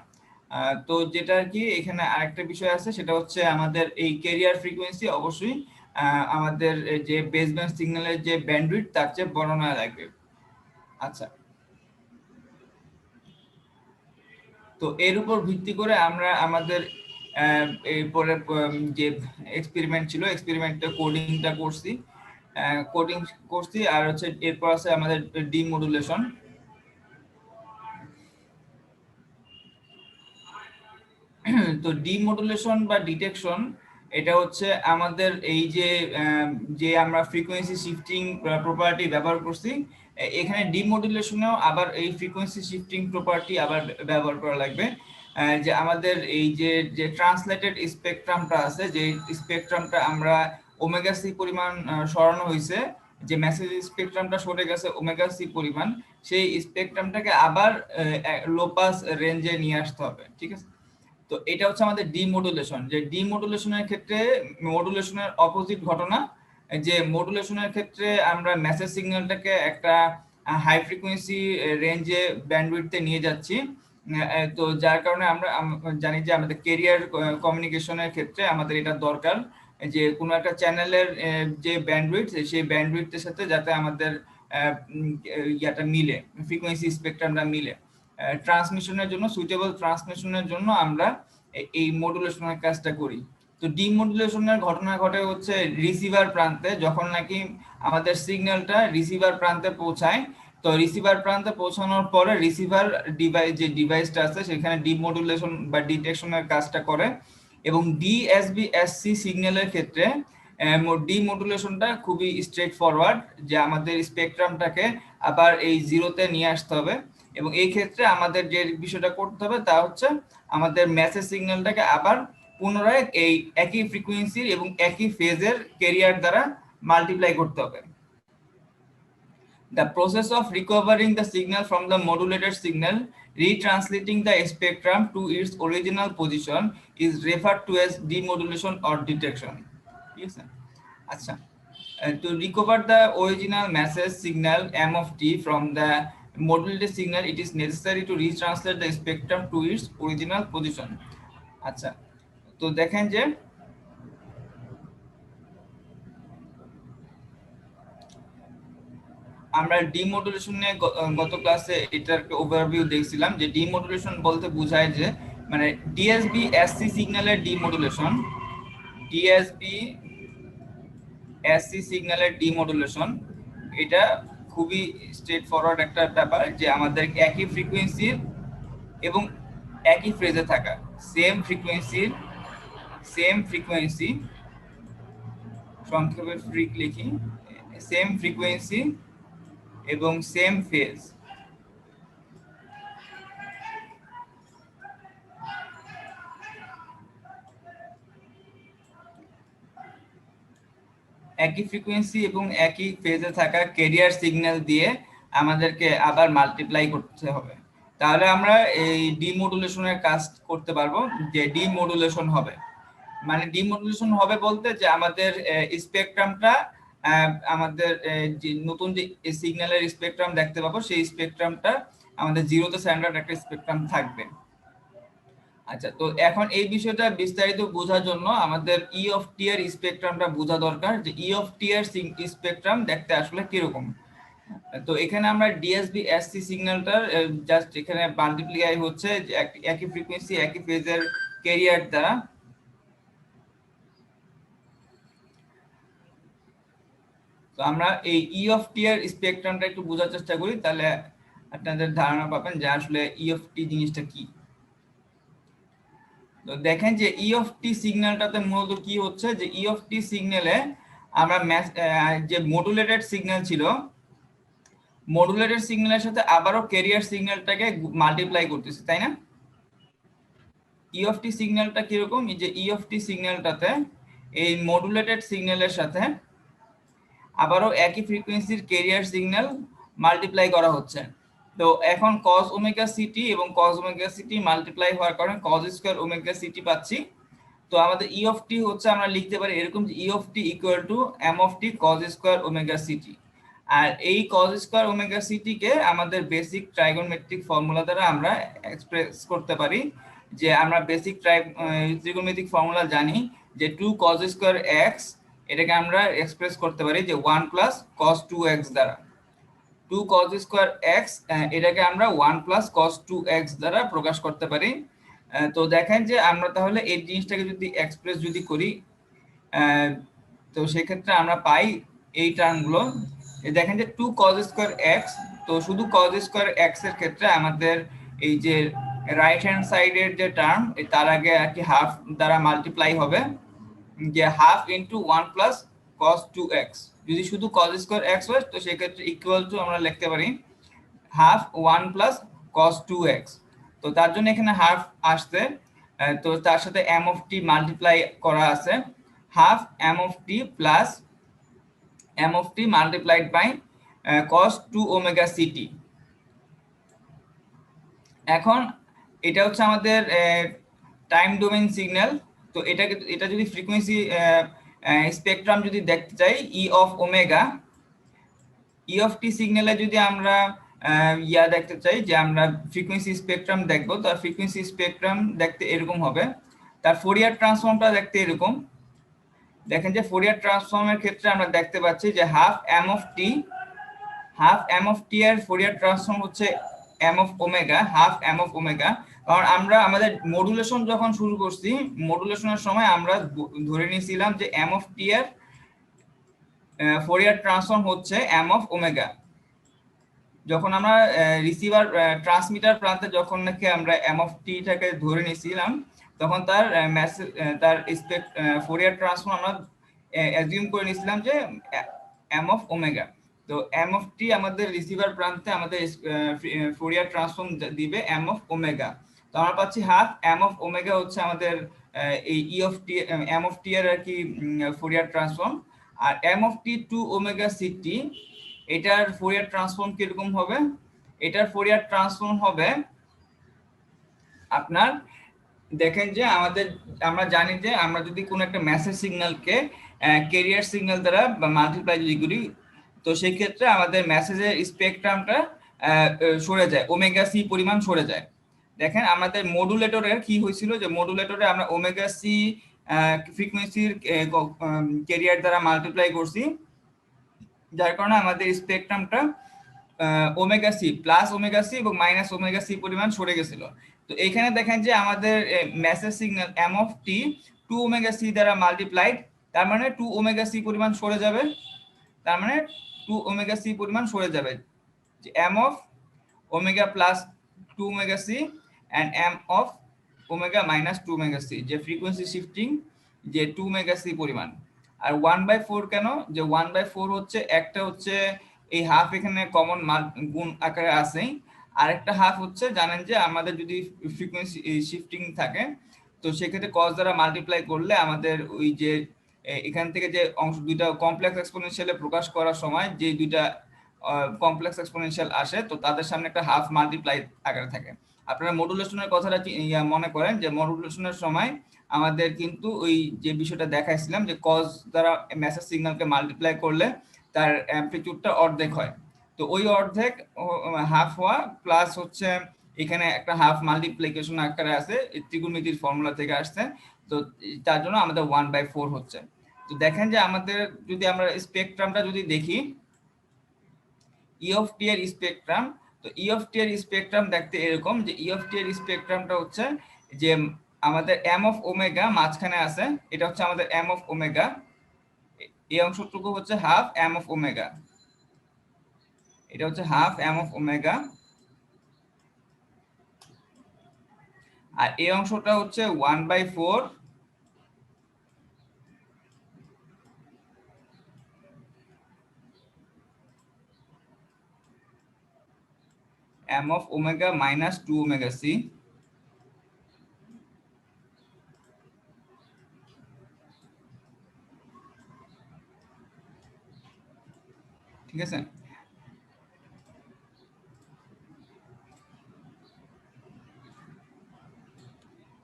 তো যেটা কি এখানে আরেকটা বিষয় আছে, সেটা হচ্ছে আমাদের এই ক্যারিয়ার ফ্রিকোয়েন্সি অবশ্যই আমাদের যে বেস ব্যান্ড সিগন্যালের যে ব্যান্ডউইথ তার চেয়ে বর্ণনা লাগবে। আচ্ছা, তো এর উপর ভিত্তি করে আমরা আমাদের এরপরে যে এক্সপেরিমেন্ট ছিল এক্সপেরিমেন্টে কোডিংটা করছি আর হচ্ছে এরপর আছে আমাদের ডিমোডুলেশন। তো ডিমোডুলেশন বা ডিটেকশন এটা হচ্ছে আমাদের এই যে আমরা ফ্রিকোয়েন্সি শিফটিং প্রপার্টি ব্যবহার করছি, এখানে ডিমোডুলেশনেও আবার এই ফ্রিকোয়েন্সি শিফটিং প্রপার্টি আবার ব্যবহার করা লাগবে। যে আমাদের এই যে ট্রান্সলেটেড স্পেকট্রামটা আছে, যে স্পেকট্রামটা আমরা ওমেগা সি পরিমাণ সরানো হয়েছে, যে মেসেজ স্পেকট্রামটা সরে গেছে ওমেগা সি পরিমাণ, সেই স্পেকট্রামটাকে আবার লো পাস রেঞ্জে নিয়ে আসতে হবে, ঠিক আছে। তো এটা হচ্ছে আমাদের ডিমোডুলেশন। যে ডিমোডুলেশনের ক্ষেত্রে মডুলেশনের অপোজিট ঘটনা, যে মডুলেশনের ক্ষেত্রে আমরা মেসেজ সিগন্যালটাকে একটা হাই ফ্রিকোয়েন্সি রেঞ্জে ব্যান্ডউইথে নিয়ে যাচ্ছি। তো যার কারণে আমরা জানি যে আমাদের ক্যারিয়ার কমিউনিকেশনের ক্ষেত্রে আমাদের এটা দরকার যে কোনো একটা চ্যানেলের যে ব্যান্ডউইথ সেই ব্যান্ডউইথের সাথে যাতে আমাদের ইয়াটা মিলে, ফ্রিকোয়েন্সি স্পেকট্রামটা মিলে। ট্রান্সমিশনের জন্য, সুইটেবল ট্রান্সমিশনের জন্য আমরা এই মডুলেশনের কাজটা করি। তো ডিমডুলেশনের ঘটনা ঘটে হচ্ছে রিসিভার প্রান্তে, যখন নাকি আমাদের সিগন্যালটা রিসিভার প্রান্তে পৌঁছায়। তো রিসিভার প্রান্তে পৌঁছানোর পরে রিসিভার ডিভাইস, যে ডিভাইসটা আছে সেখানে ডিমডুলেশন বা ডিটেকশনের কাজটা করে। এবং ডিএসবি-এসসি সিগন্যালের ক্ষেত্রে ডিমডুলেশনটা খুবই স্ট্রেট ফরওয়ার্ড, যে আমাদের স্পেকট্রামটাকে আবার এই জিরোতে নিয়ে আসতে হবে। এবং এই ক্ষেত্রে আমাদের যে বিষয়টা করতে হবে তা হচ্ছে আমাদের মেসেজ সিগন্যালটাকে আবার পুনরায় এই একই ফ্রিকোয়েন্সির এবং একই ফেজের ক্যারিয়ার দ্বারা মাল্টিপ্লাই করতে হবে। The process of recovering the signal from the modulated signal, retranslating the spectrum to its original position, is referred to as demodulation or detection. Yes, sir. Acha. To recover the original message signal M of t from the modulated signal, it is necessary to retranslate the spectrum to its original position. আচ্ছা, তো দেখেন যে আমরা ডিমডুলেশনে গত ক্লাসে এটার overview দেখছিলাম, যে ডিমডুলেশন বলতে বোঝায় যে মানে ডিএসবি এসসি সিগন্যালের ডিমডুলেশন, ডিএসবি এসসি সিগন্যালের ডিমডুলেশন, এটা খুবই স্ট্রেট ফরওয়ার্ড একটা ব্যাপার, যে আমাদের একই ফ্রিকোয়েন্সির এবং একই ফেজে থাকা, সেম ফ্রিকোয়েন্সি সংক্ষেপে ফ্রিক লিখি, সেম ফ্রিকোয়েন্সি এবং সেম ফেজ, একই ফ্রিকোয়েন্সি এবং একই ফেজে থাকা ক্যারিয়ার সিগন্যাল দিয়ে আমাদেরকে আবার মাল্টিপ্লাই করতে হবে। তাহলে আমরা এই ডিমডুলেশনের কাজ করতে পারবো, যে ডিমডুলেশন হবে মানে ডিমডুলেশন হবে বলতে যে আমাদের স্পেকট্রামটা, আমাদের যে নতুন যে সিগন্যালের স্পেকট্রাম দেখতে পাবো সেই স্পেকট্রামটা আমাদের জিরোতে স্ট্যান্ডার্ড একটা স্পেকট্রাম থাকবে। আচ্ছা, তো এখন এই বিষয়টা বিস্তারিত বোঝার জন্য আমাদের ই অফ টি এর স্পেকট্রামটা বোঝা দরকার, যে ই অফ টি এর স্পেকট্রাম দেখতে আসলে কিরকম। তো এখানে আমরা ডিএসবি এসসি সিগন্যালটার জাস্ট এখানে মাল্টিপ্লাই হচ্ছে যে একই ফ্রিকোয়েন্সি একই ফেজের ক্যারিয়ার দ্বারা। তো আমরা এই ই অফ টি এর স্পেকট্রামটা একটু বোঝার চেষ্টা করি, তাহলে আপনাদের ধারণা পাবেন যে আসলে ই অফ টি জিনিসটা কি। তো দেখেন যে ই অফ টি সিগন্যালটাতে মূলত কি হচ্ছে, যে ই অফ টি সিগন্যালে আমরা যে মডুলেটেড সিগন্যাল ছিল, মডুলেটেড সিগন্যালের সাথে আবারও ক্যারিয়ার সিগন্যালটাকে মাল্টিপ্লাই করতেছি, তাই না? ই অফ টি সিগন্যালটা কিরকম, যে ই অফ টি সিগন্যালটাতে এই মডুলেটেড সিগন্যালের সাথে আবারও একই ফ্রিকোয়েন্সির ক্যারিয়ার সিগন্যাল মাল্টিপ্লাই করা হচ্ছে। তো এখন cos ওমেগা সিটি এবং cos ওমেগা সিটি মাল্টিপ্লাই হওয়ার কারণে cos স্কয়ার ওমেগা সিটি পাচ্ছি। তো আমাদের ই অফ টি হচ্ছে, আমরা লিখতে পারি এরকম, যে E of T equal to M of T cos square omega C T. আর এই cos স্কয়ার ওমেগা সিটি কে আমাদের বেসিক ট্রাইগোনোমেট্রিক ফর্মুলা দ্বারা আমরা এক্সপ্রেস করতে পারি, যে আমরা বেসিক ট্রিগোনোমেট্রিক ফর্মুলা জানি যে 2 cos স্কয়ার x, এটাকে আমরা এক্সপ্রেস করতে পারি যে 1 প্লাস cos 2x দ্বারা। 2 cos স্কয়ার x এটাকে আমরা 1 প্লাস cos 2x দ্বারা প্রকাশ করতে পারি। তো দেখেন যে আমরা তাহলে এই জিনিসটাকে যদি এক্সপ্রেস যদি করি, তো সেক্ষেত্রে আমরা পাই এই টার্মগুলো। দেখেন যে 2 cos স্কয়ার x, তো শুধু cos স্কয়ার x এর ক্ষেত্রে আমাদের এই যে রাইট হ্যান্ড সাইডের যে টার্ম, তার আগে আর কি হাফ দ্বারা মাল্টিপ্লাই হবে, যে half into 1 plus cos 2x। যদি শুধু cos স্কয়ার x হয় তো সেক্ষেত্রে ইকুয়াল টু আমরা লিখতে পারি হাফ 1 প্লাস cos 2x। তো তার জন্য এখানে হাফ আসছে, তো তার সাথে m অফ t মাল্টিপ্লাই করা আছে, half m of t plus m of t multiplied by cos 2 omega ct। এখন এটা হচ্ছে আমাদের টাইম ডোমেইন সিগন্যাল। তো এটা যদি ফ্রিকোয়েন্সি স্পেকট্রাম যদি দেখতে চাই E of omega, E of T সিগন্যালে যদি আমরা দেখতে চাই যে আমরা ফ্রিকোয়েন্সি স্পেকট্রাম দেখবো, তার ফ্রিকোয়েন্সি স্পেকট্রাম দেখতে এরকম হবে, তার ফোরিয়ার ট্রান্সফর্মটা দেখতে এরকম। দেখেন যে ফোরিয়ার ট্রান্সফর্মের ক্ষেত্রে আমরা দেখতে পাচ্ছি যে half m of t half M of T এর ফোরিয়ার ট্রান্সফর্ম হচ্ছে M of omega, half M of omega. কারণ আমরা আমাদের মডুলেশন যখন শুরু করছি, মডুলেশনের সময় আমরা ধরে নিয়েছিলাম যে এম অফ টি এর ফোরিয়ার ট্রান্সফর্ম হচ্ছে এম অফ ওমেগা। যখন আমরা রিসিভার ট্রান্সমিটার প্রান্তে যখন নাকি আমরা এম অফ টিটাকে ধরে নিয়েছিলাম, তখন তার তার ফোরিয়ার ট্রান্সফর্ম আমরা অ্যাজিউম করে নিয়েছিলাম যে এম অফ ওমেগা। তো এম অফ টি আমাদের রিসিভার প্রান্তে আমাদের ফোরিয়ার ট্রান্সফর্ম দিবে এম অফ ওমেগা। তো আমরা পাচ্ছি হাফ এম অফ ওমেগা হচ্ছে আমাদের এই E of T, M of T এর আর কি ফোরিয়ার ট্রান্সফর্ম। আর M of T two omega C T, এটার ফোরিয়ার ট্রান্সফর্ম কিরকম হবে? এটার ফোরিয়ার ট্রান্সফর্ম হবে আপনার, দেখেন যে আমরা জানি যে আমরা যদি কোনো একটা মেসেজ সিগন্যালকে ক্যারিয়ার সিগন্যাল দ্বারা মাল্টিপ্লাই যদি করি, তো সেই ক্ষেত্রে আমাদের মেসেজের স্পেকট্রামটা সরে যায়, ওমেগা সি পরিমাণ সরে যায়। দেখেন আমাদের মডুলেটরের কি হয়েছিল, যে মডুলেটরে আমরা ওমেগা সি ফ্রিকোয়েন্সির ক্যারিয়ার দ্বারা মাল্টিপ্লাই করছি, যার কারণে আমাদের স্পেকট্রামটা omega C plus omega C এবং মাইনাস ওমেগা সি পরিমাণ সরে গেছিল। তো এখানে দেখেন যে আমাদের message signal M of T 2 omega C দ্বারা মাল্টিপ্লাইড, তার মানে 2 ওমেগা সি পরিমাণ সরে যাবে, তার মানে 2 ওমেগা সি পরিমাণ সরে যাবে। যে M of omega plus 2 omega C and M of omega minus 2 omega C, যে ফ্রিকোয়েন্সি শিফটিং যে 2 ওমেগা সি পরিমাণ। আর 1/4 কেন? যে 1/4 হচ্ছে, একটা হচ্ছে এই হাফ এখানে কমন গুণ আকারে আছে, আরেকটা হাফ হচ্ছে জানেন যে আমাদের যদি ফ্রিকোয়েন্সি শিফটিং থাকে, তো সেক্ষেত্রে কস দ্বারা মাল্টিপ্লাই করলে আমাদের ওই যে এখান থেকে যে অংশ দুইটা কমপ্লেক্স এক্সপোনেনশিয়ালে প্রকাশ করার সময় যে দুইটা কমপ্লেক্স এক্সপোনেনশিয়াল আসে, তো তাদের সামনে একটা হাফ মাল্টিপ্লাই আকারে থাকে। আপনারা মডুলেশনের কথাটা মনে করেন যে মডুলেশনের সময় আমাদের কিন্তু ওই যে বিষয়টা দেখাইছিলাম যে কজ দ্বারা মেসেজ সিগন্যালকে মাল্টিপ্লাই করলে তার অ্যামপ্লিটিউডটা অর্ধেক হয়। তো ওই অর্ধেক হাফ হওয়া প্লাস হচ্ছে এখানে একটা হাফ মাল্টিপ্লিকেশন আকারে আছে, ত্রিকোণমিতির ফর্মুলা থেকে আসছে, তো তার জন্য আমাদের 1/4 হচ্ছে। তো দেখেন যে আমাদের যদি আমরা স্পেকট্রামটা যদি দেখি, ই অফ টি এর স্পেকট্রাম, তো ই অফ টি এর স্পেকট্রাম দেখতে এরকম, যে ই অফ টি এর স্পেকট্রামটা হচ্ছে যে আমাদের এম অফ ওমেগা মাঝখানে আছে, এটা হচ্ছে আমাদের এম অফ ওমেগা, এই অংশটুকু হচ্ছে হাফ এম অফ ওমেগা, এটা হচ্ছে হাফ এম অফ ওমেগা, আর এই অংশটা হচ্ছে 1/4 M of omega minus 2 omega C. ঠিক আছে,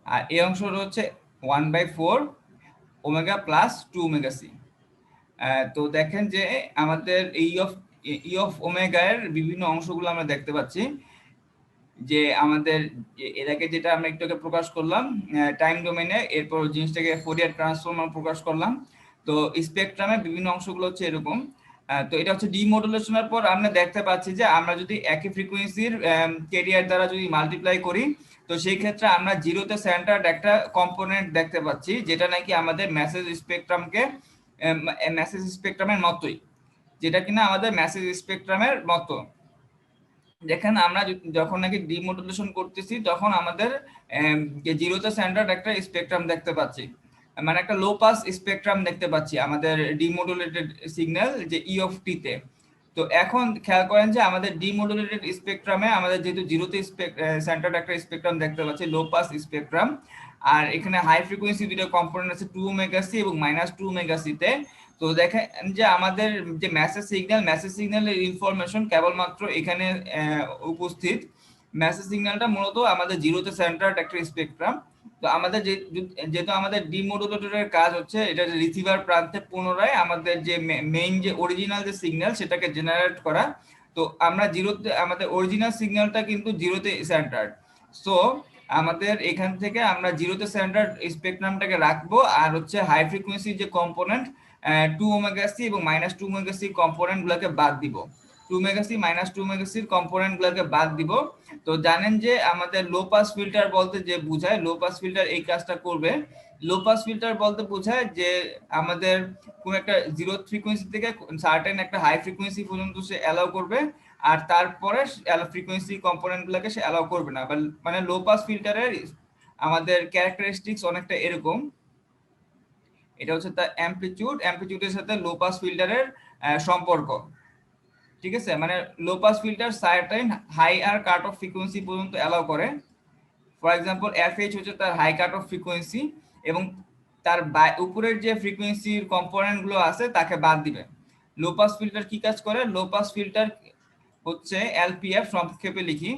আর এই অংশটা হচ্ছে 1/4 ওমেগা প্লাস 2 ওমেগা সি। তো দেখেন যে আমাদের ই অফ ওমেগা এর বিভিন্ন অংশগুলো আমরা দেখতে পাচ্ছি, যে আমাদের এটাকে যেটা আমরা একটু আগে প্রকাশ করলাম টাইম ডোমেইনে, এরপর জিনিসটাকে ফোরিয়ার ট্রান্সফর্ম প্রকাশ করলাম। তো স্পেকট্রামের বিভিন্ন অংশগুলো হচ্ছে এরকম। তো এটা হচ্ছে ডিমডুলেশনের পর আমরা দেখতে পাচ্ছি যে আমরা যদি একই ফ্রিকোয়েন্সির ক্যারিয়ার দ্বারা যদি মাল্টিপ্লাই করি, তো সেই ক্ষেত্রে আমরা জিরোতে সেন্টার্ড একটা কম্পোনেন্ট দেখতে পাচ্ছি, যেটা নাকি আমাদের মেসেজ স্পেকট্রামের মতোই, যেটা কিনা আমাদের মেসেজ স্পেকট্রামের মতো। দেখেন আমরা যখন নাকি ডিমডুলেশন করতেছি, তখন আমাদের জিরোতে সেন্টার্ড একটা স্পেকট্রাম দেখতে পাচ্ছি, মানে একটা লো পাস স্পেকট্রাম দেখতে পাচ্ছি আমাদের ডিমডুলেটেড সিগন্যাল যে ই অফ টি তে। তো এখন খেয়াল করেন যে আমাদের ডিমডুলেটেড স্পেকট্রামে আমাদের যেহেতু জিরোতে সেন্টার্ড একটা স্পেকট্রাম দেখতে পাচ্ছি, লো পাস স্পেকট্রাম, আর এখানে হাই ফ্রিকোয়েন্সি দুটো কম্পোনেন্ট আছে 2 ওমেগা সি এবং মাইনাস 2 ওমেগা সি তে। তো দেখেন যে আমাদের যে মেসেজ সিগন্যালের ইনফরমেশন কেবলমাত্র এখানে উপস্থিত। মেসেজ সিগন্যালটা মূলত আমাদের জিরোতে সেন্টার্ড একটা স্পেকট্রাম। তো আমাদের যেহেতু আমাদের ডিমডুলেটরের কাজ হচ্ছে এটা রিসিভার প্রান্তে পুনরায় আমাদের যে মেইন যে অরিজিনাল যে সিগন্যাল সেটাকে জেনারেট করা। তো আমরা জিরোতে আমাদের অরিজিনাল সিগন্যালটা কিন্তু জিরোতে সেন্টার্ড, সো আমাদের এখান থেকে আমরা জিরোতে সেন্টার্ড স্পেকট্রামটাকে রাখবো, আর হচ্ছে হাই ফ্রিকোয়েন্সি যে কম্পোনেন্ট 2 ওমেগা সি এবং মাইনাস 2 ওমেগা সি কম্পোনেন্ট গুলোকে বাদ দিব। 2 মেগাসি মাইনাস 2 মেগাসির কম্পোনেন্ট গুলোকে বাদ দিব। তো জানেন যে আমাদের লো পাস ফিল্টার বলতে যে বোঝায়, লো পাস ফিল্টার এই কাজটা করবে। লো পাস ফিল্টার বলতে বোঝায় যে আমাদের কোন একটা জিরো ফ্রিকোয়েন্সি থেকে সার্টেন একটা হাই ফ্রিকোয়েন্সি পর্যন্ত সে অ্যালাউ করবে, আর তারপরে ফ্রিকোয়েন্সি কম্পোনেন্ট গুলোকে সে অ্যালাউ করবে না। মানে লো পাস ফিল্টারের আমাদের ক্যারেক্টারিস্টিক্স অনেকটা এরকম। এটা হচ্ছে তার অ্যামপ্লিটিউডের সাথে লো পাস ফিল্টারের সম্পর্ক। ঠিক আছে, মানে low pass filter certain high আর কাট অফ ফ্রিকোয়েন্সি পর্যন্ত অ্যালাউ করে। ফর এক্সাম্পল এফএইচ হচ্ছে তার হাই কাট অফ ফ্রিকোয়েন্সি, এবং তার উপরের যে ফ্রিকোয়েন্সির কম্পোনেন্ট গুলো আছে তাকে বাদ দিবে। লো পাস ফিল্টার কি কাজ করে? লো পাস ফিল্টার হচ্ছে এলপিএফ, সংক্ষেপে লিখি।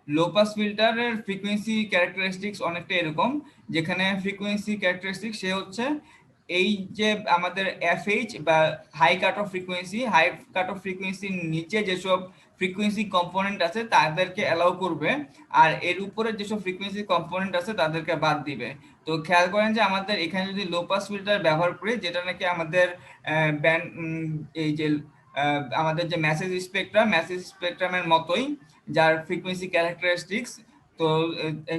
লো পাস ফিল্টারের ফ্রিকোয়েন্সি ক্যারেক্টারিস্টিক্স অনেকটা এরকম, যেখানে ফ্রিকোয়েন্সি ক্যারেক্টারিস্টিক্স সে হচ্ছে এই যে আমাদের এফএইচ বা হাই কাট অফ ফ্রিকোয়েন্সির নিচে যেসব ফ্রিকোয়েন্সি কম্পোনেন্ট আছে তাদেরকে অ্যালাউ করবে, আর এর উপরে যেসব ফ্রিকোয়েন্সি কম্পোনেন্ট আছে তাদেরকে বাদ দিবে। তো খেয়াল করেন যে আমাদের এখানে যদি লো পাস ফিল্টার ব্যবহার করি, যেটা নাকি আমাদের ব্যান্ড এই যে আমাদের যে মেসেজ স্পেকট্রামের মতোই, যার ফ্রিকোয়েন্সি ক্যারেক্টারিস্টিক্স, তো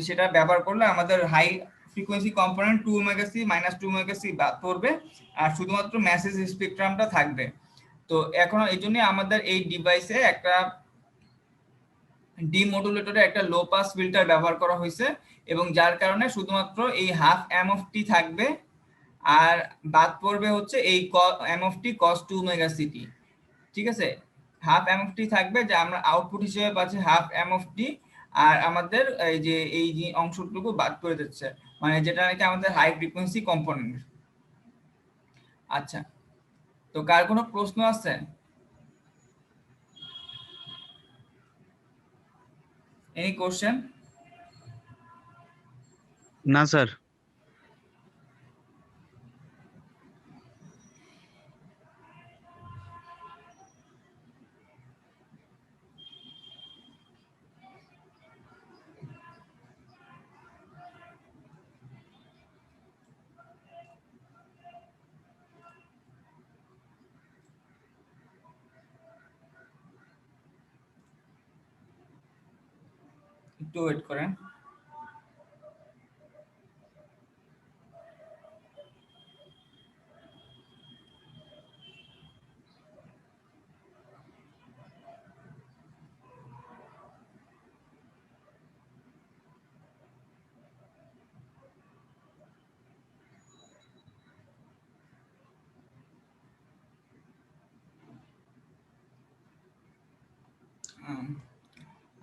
সেটা ব্যবহার করলে আমাদের হাই ফ্রিকোয়েন্সি কম্পোনেন্ট 2 মেগাসি মাইনাস 2 মেগাসি বাদ পড়বে, আর শুধুমাত্র মেসেজ স্পেকট্রামটা থাকবে। তো এখন এই জন্য আমাদের এই ডিভাইসে একটা ডিমোডুলেটরে একটা লো পাস ফিল্টার ব্যবহার করা হয়েছে, এবং যার কারণে শুধুমাত্র এই হাফ এম অফ টি থাকবে, আর বাদ পড়বে হচ্ছে এই M of T cos 2 omega C T. ঠিক আছে, হাফ এম অফ টি থাকবে, যে আমরা আউটপুট হিসেবে পাচ্ছি হাফ এম অফ টি, আর আমাদের এই যে অংশটুকু বাদ করে দিচ্ছে, মানে যেটা নাকি আমাদের হাই ফ্রিকোয়েন্সি কম্পোনেন্ট। আচ্ছা, তো কার কোনো প্রশ্ন আছে? Any question? না স্যার। একটু ওয়েট করেন।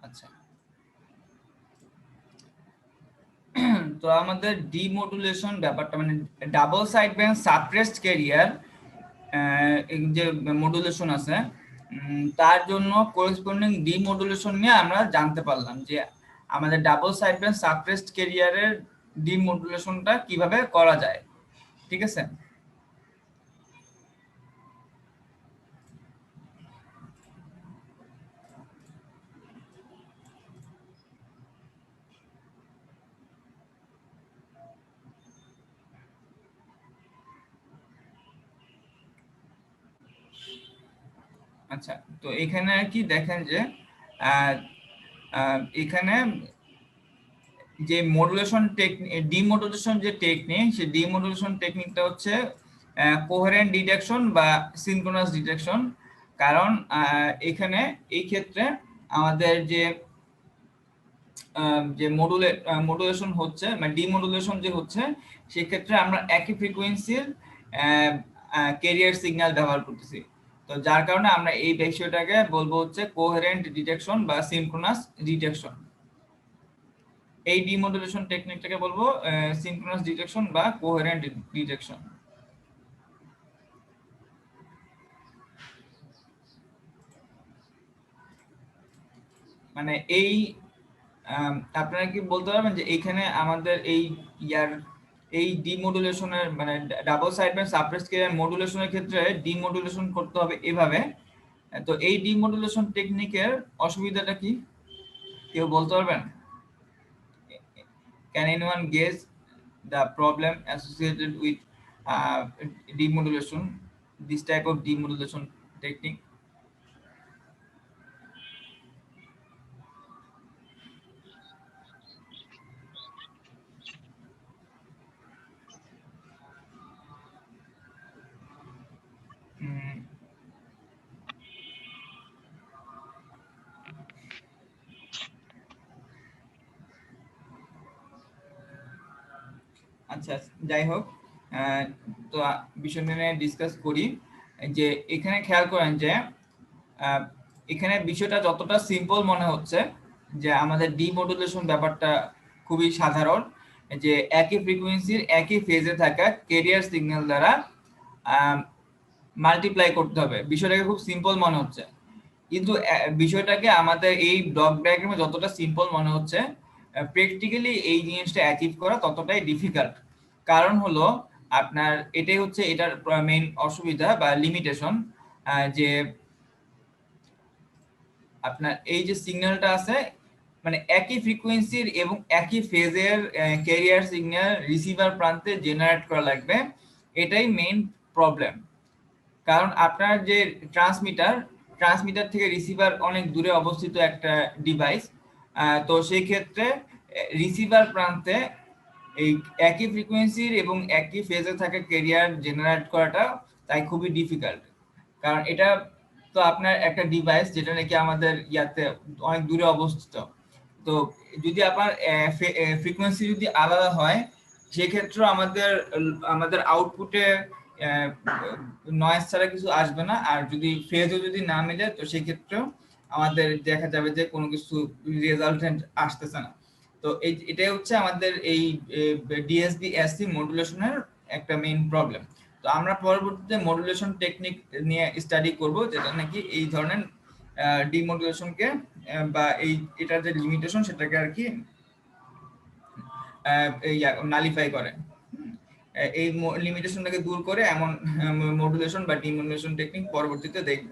আচ্ছা, তো আমাদের ডিমোডুলেশন ব্যাপারটা, মানে double side band suppressed career যে মডুলেশন আছে, তার জন্য করেসপন্ডিং ডিমোডুলেশন নিয়ে আমরা জানতে পারলাম যে আমাদের ডাবল সাইড ব্যান্ড সাপ্রেসড ক্যারিয়ারের ডিমোডুলেশনটা কিভাবে করা যায়। ঠিক আছে, আচ্ছা, তো এখানে কি দেখেন যে এখানে যে মডুলেশন টেকনিক, ডিমোডুলেশন যে টেকনিক, সেই ডিমোডুলেশন টেকনিকটা হচ্ছে কোহেরেন্ট ডিটেকশন বা সিনক্রোনাস ডিটেকশন। কারণ এখানে এই ক্ষেত্রে আমাদের যে মডুলেশন হচ্ছে, মানে ডিমোডুলেশন যে হচ্ছে, সেক্ষেত্রে আমরা একই ফ্রিকোয়েন্সির ক্যারিয়ার সিগন্যাল ব্যবহার করতেছি। তো যার কারণে আমরা এই বিষয়টাকে বলবো হচ্ছে কোহেরেন্ট ডিটেকশন বা সিনক্রোনাস ডিটেকশন। এই ডিমোডুলেশন টেকনিকটাকে বলবো সিনক্রোনাস ডিটেকশন বা কোহেরেন্ট ডিটেকশন। মানে এই আপনারা কি বলতে পারবেন যে এখানে আমাদের এই ডিমোডুলেশনের, মানে double side band suppressed carrier মডুলেশনের ক্ষেত্রে ডিমোডুলেশন করতে হবে এভাবে। তো এই ডিমোডুলেশন টেকনিকের অসুবিধাটা কি কেউ বলতে পারবেন? Can anyone guess the problem associated with demodulation? this type of demodulation technique? Mm, আচ্ছা, যাই হোক, তো বিষয়টা নিয়ে ডিসকাস করি। যে এখানে খেয়াল করেন যে এখানে বিষয়টা যতটা সিম্পল মনে হচ্ছে, যে আমাদের ডিমodulation ব্যাপারটা খুবই সাধারণ, যে একই ফ্রিকোয়েন্সির একই ফেজে থাকা ক্যারিয়ার সিগন্যাল দ্বারা মাল্টিপ্লাই করতে হবে। বিষয়টাকে খুব সিম্পল মনে হচ্ছে, কিন্তু বিষয়টাকে আমাদের এই ব্লক ডায়াগ্রামে যতটা সিম্পল মনে হচ্ছে, প্র্যাকটিক্যালি এই জিনিসটা অ্যাচিভ করা ততটাই ডিফিকাল্ট। কারণ হলো আপনার এটাই হচ্ছে এটার মেইন অসুবিধা বা লিমিটেশন, যে আপনার এই যে সিগন্যালটা আছে, মানে একই ফ্রিকোয়েন্সির এবং একই ফেজের ক্যারিয়ার সিগন্যাল রিসিভার প্রান্তে জেনারেট করা লাগবে। এটাই মেইন প্রবলেম। কারণ আপনার যে ট্রান্সমিটার থেকে রিসিভার অনেক দূরে অবস্থিত একটা ডিভাইস, তো সেই ক্ষেত্রে রিসিভার প্রান্তে এই একই ফ্রিকোয়েন্সির এবং একই ফেজে থাকা ক্যারিয়ার জেনারেট করাটা তাই খুবই ডিফিকাল্ট। কারণ এটা তো আপনার একটা ডিভাইস যেটা নাকি আমাদের ইয়াতে অনেক দূরে অবস্থিত, তো যদি আপনার ফ্রিকোয়েন্সি যদি আলাদা হয়, সেক্ষেত্রে আমাদের আউটপুটে নয়েজ ছাড়া কিছু আসবে না। আর যদি ফেজও যদি না মেলে, তো সেক্ষেত্রেও আমাদের দেখা যাবে যে কোনো কিছু রেজাল্টেন্ট আসতেছে না। তো এটাই হচ্ছে আমাদের এই ডিএসবি এসসি মডুলেশনের একটা মেইন প্রবলেম। তো আমরা পরবর্তীতে মডুলেশন টেকনিক নিয়ে স্টাডি করব, যেটা নাকি এই ধরনের ডিমodulationকে বা এটার যে লিমিটেশন সেটাকে আর কি নালিফাই করে, এই লিমিটেশনটাকে দূর করে এমন মডুলেশন বা ডিমodulation টেকনিক পরবর্তীতে দেখব।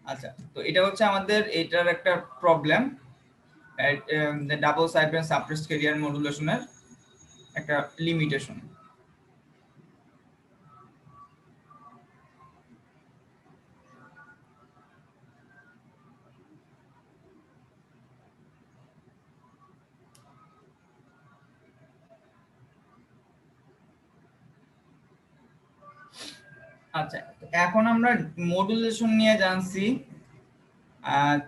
আচ্ছা, তো এটা হচ্ছে আমাদের এটার একটা problem, double sideband suppressed carrier মডুলেশনের একটা লিমিটেশন। আচ্ছা, এখন আমরা মডুলেশন নিয়ে জানছি।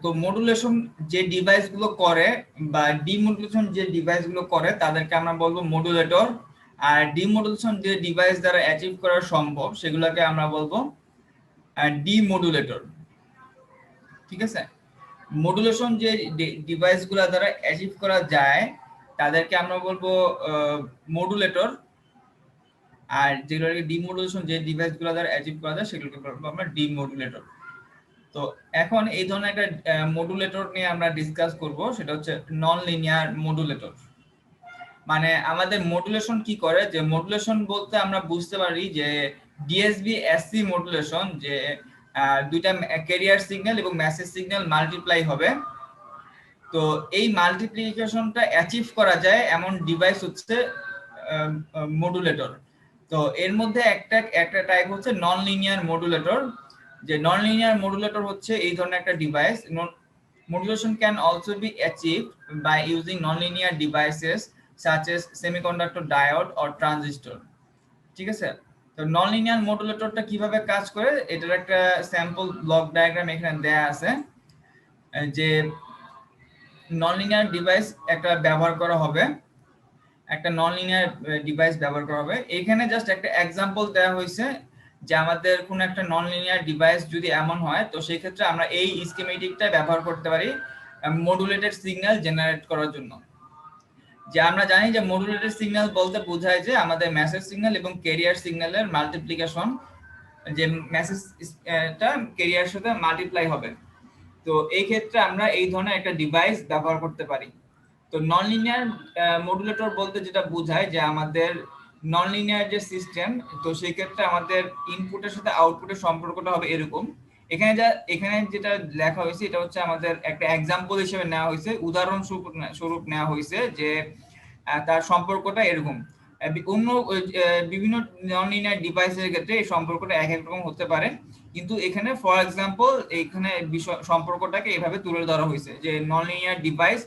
তো মডুলেশন যে ডিভাইসগুলো করে বা ডিমodulation যে ডিভাইসগুলো করে তাদেরকে আমরা বলবো মডুলেটর, আর ডিমodulation যে ডিভাইস দ্বারা অ্যাচিভ করা সম্ভব সেগুলোকে আমরা বলবো ডিমodulator। ঠিক আছে, মডুলেশন যে ডিভাইসগুলো দ্বারা অ্যাচিভ করা যায় তাদেরকে আমরা বলবো মডুলেটর, আর যেগুলোকে ডিমodulation যে ডিভাইসগুলো দ্বারা অ্যাচিভ করা যায় সেগুলোকে বলবো আমরা ডিমodulator। তো এখন এই ধরনের একটা মডুলেটর নিয়ে আমরা ডিসকাস করব, সেটা হচ্ছে নন লিনিয়ার মডুলেটর। মানে আমাদের মডুলেশন কি করে, যে মডুলেশন বলতে আমরা বুঝতে পারি যে ডিএসবি এসসি মডুলেশন, যে দুইটা ক্যারিয়ার সিগন্যাল এবং মেসেজ সিগন্যাল মাল্টিপ্লাই হবে। তো এই মাল্টিপ্লিকেশনটা অ্যাচিভ করা যায় এমন ডিভাইস হচ্ছে মডুলেটর। তো এর মধ্যে একটা টাইপ হচ্ছে নন লিনিয়ার মডুলেটর, যে নন লিনিয়ার মডুলেটর হচ্ছে এই ধরনের একটা device. Modulation can also be achieved by using nonlinear devices such as semiconductor diode or transistor। ঠিক আছে, তো ননলিনিয়ার মডুলেটরটা কিভাবে কাজ করে এটার একটা স্যাম্পল ব্লক ডায়াগ্রাম এখানে দেয়া আছে। যে ননলিনিয়ার ডিভাইস একটা ব্যবহার করা হবে, একটা ননলিনিয়ার ডিভাইস ব্যবহার করা হবে। এখানে জাস্ট একটা এক্সাম্পল দেওয়া হয়েছে যে আমাদের কোন একটা ননলিনিয়ার ডিভাইস যদি এমন হয়, তো সেই ক্ষেত্রে আমরা এই স্কিমেটিকটা ব্যবহার করতে পারি মডুলেটেড সিগন্যাল জেনারেট করার জন্য। যে আমরা জানি যে মডুলেটেড সিগন্যাল বলতে বোঝায় যে আমাদের মেসেজ সিগন্যাল এবং ক্যারিয়ার সিগন্যালের মাল্টিপ্লিকেশন, যে মেসেজটা ক্যারিয়ারের সাথে মাল্টিপ্লাই হবে। তো এই ক্ষেত্রে আমরা এই ধরনের একটা ডিভাইস ব্যবহার করতে পারি। তো ননলিনিয়ার মডুলেটর বলতে যেটা বোঝায় যে আমাদের ননলিনিয়ার যে সিস্টেম, তো সেই ক্ষেত্রে আমাদের ইনপুটের সাথে আউটপুটের সম্পর্কটা হবে এরকম। এখানে যেটা লেখা হয়েছে এটা হচ্ছে আমাদের একটা এক্সাম্পল হিসেবে নেওয়া হয়েছে, উদাহরণ স্বরূপ নেওয়া হয়েছে যে তার সম্পর্কটা এরকম। অন্য বিভিন্ন নন লিনিয়ার ডিভাইসের ক্ষেত্রে এই সম্পর্কটা এক এক রকম হতে পারে, কিন্তু এখানে ফর এক্সাম্পল এখানে সম্পর্কটাকে এভাবে তুলে ধরা হয়েছে যে নন লিনিয়ার ডিভাইস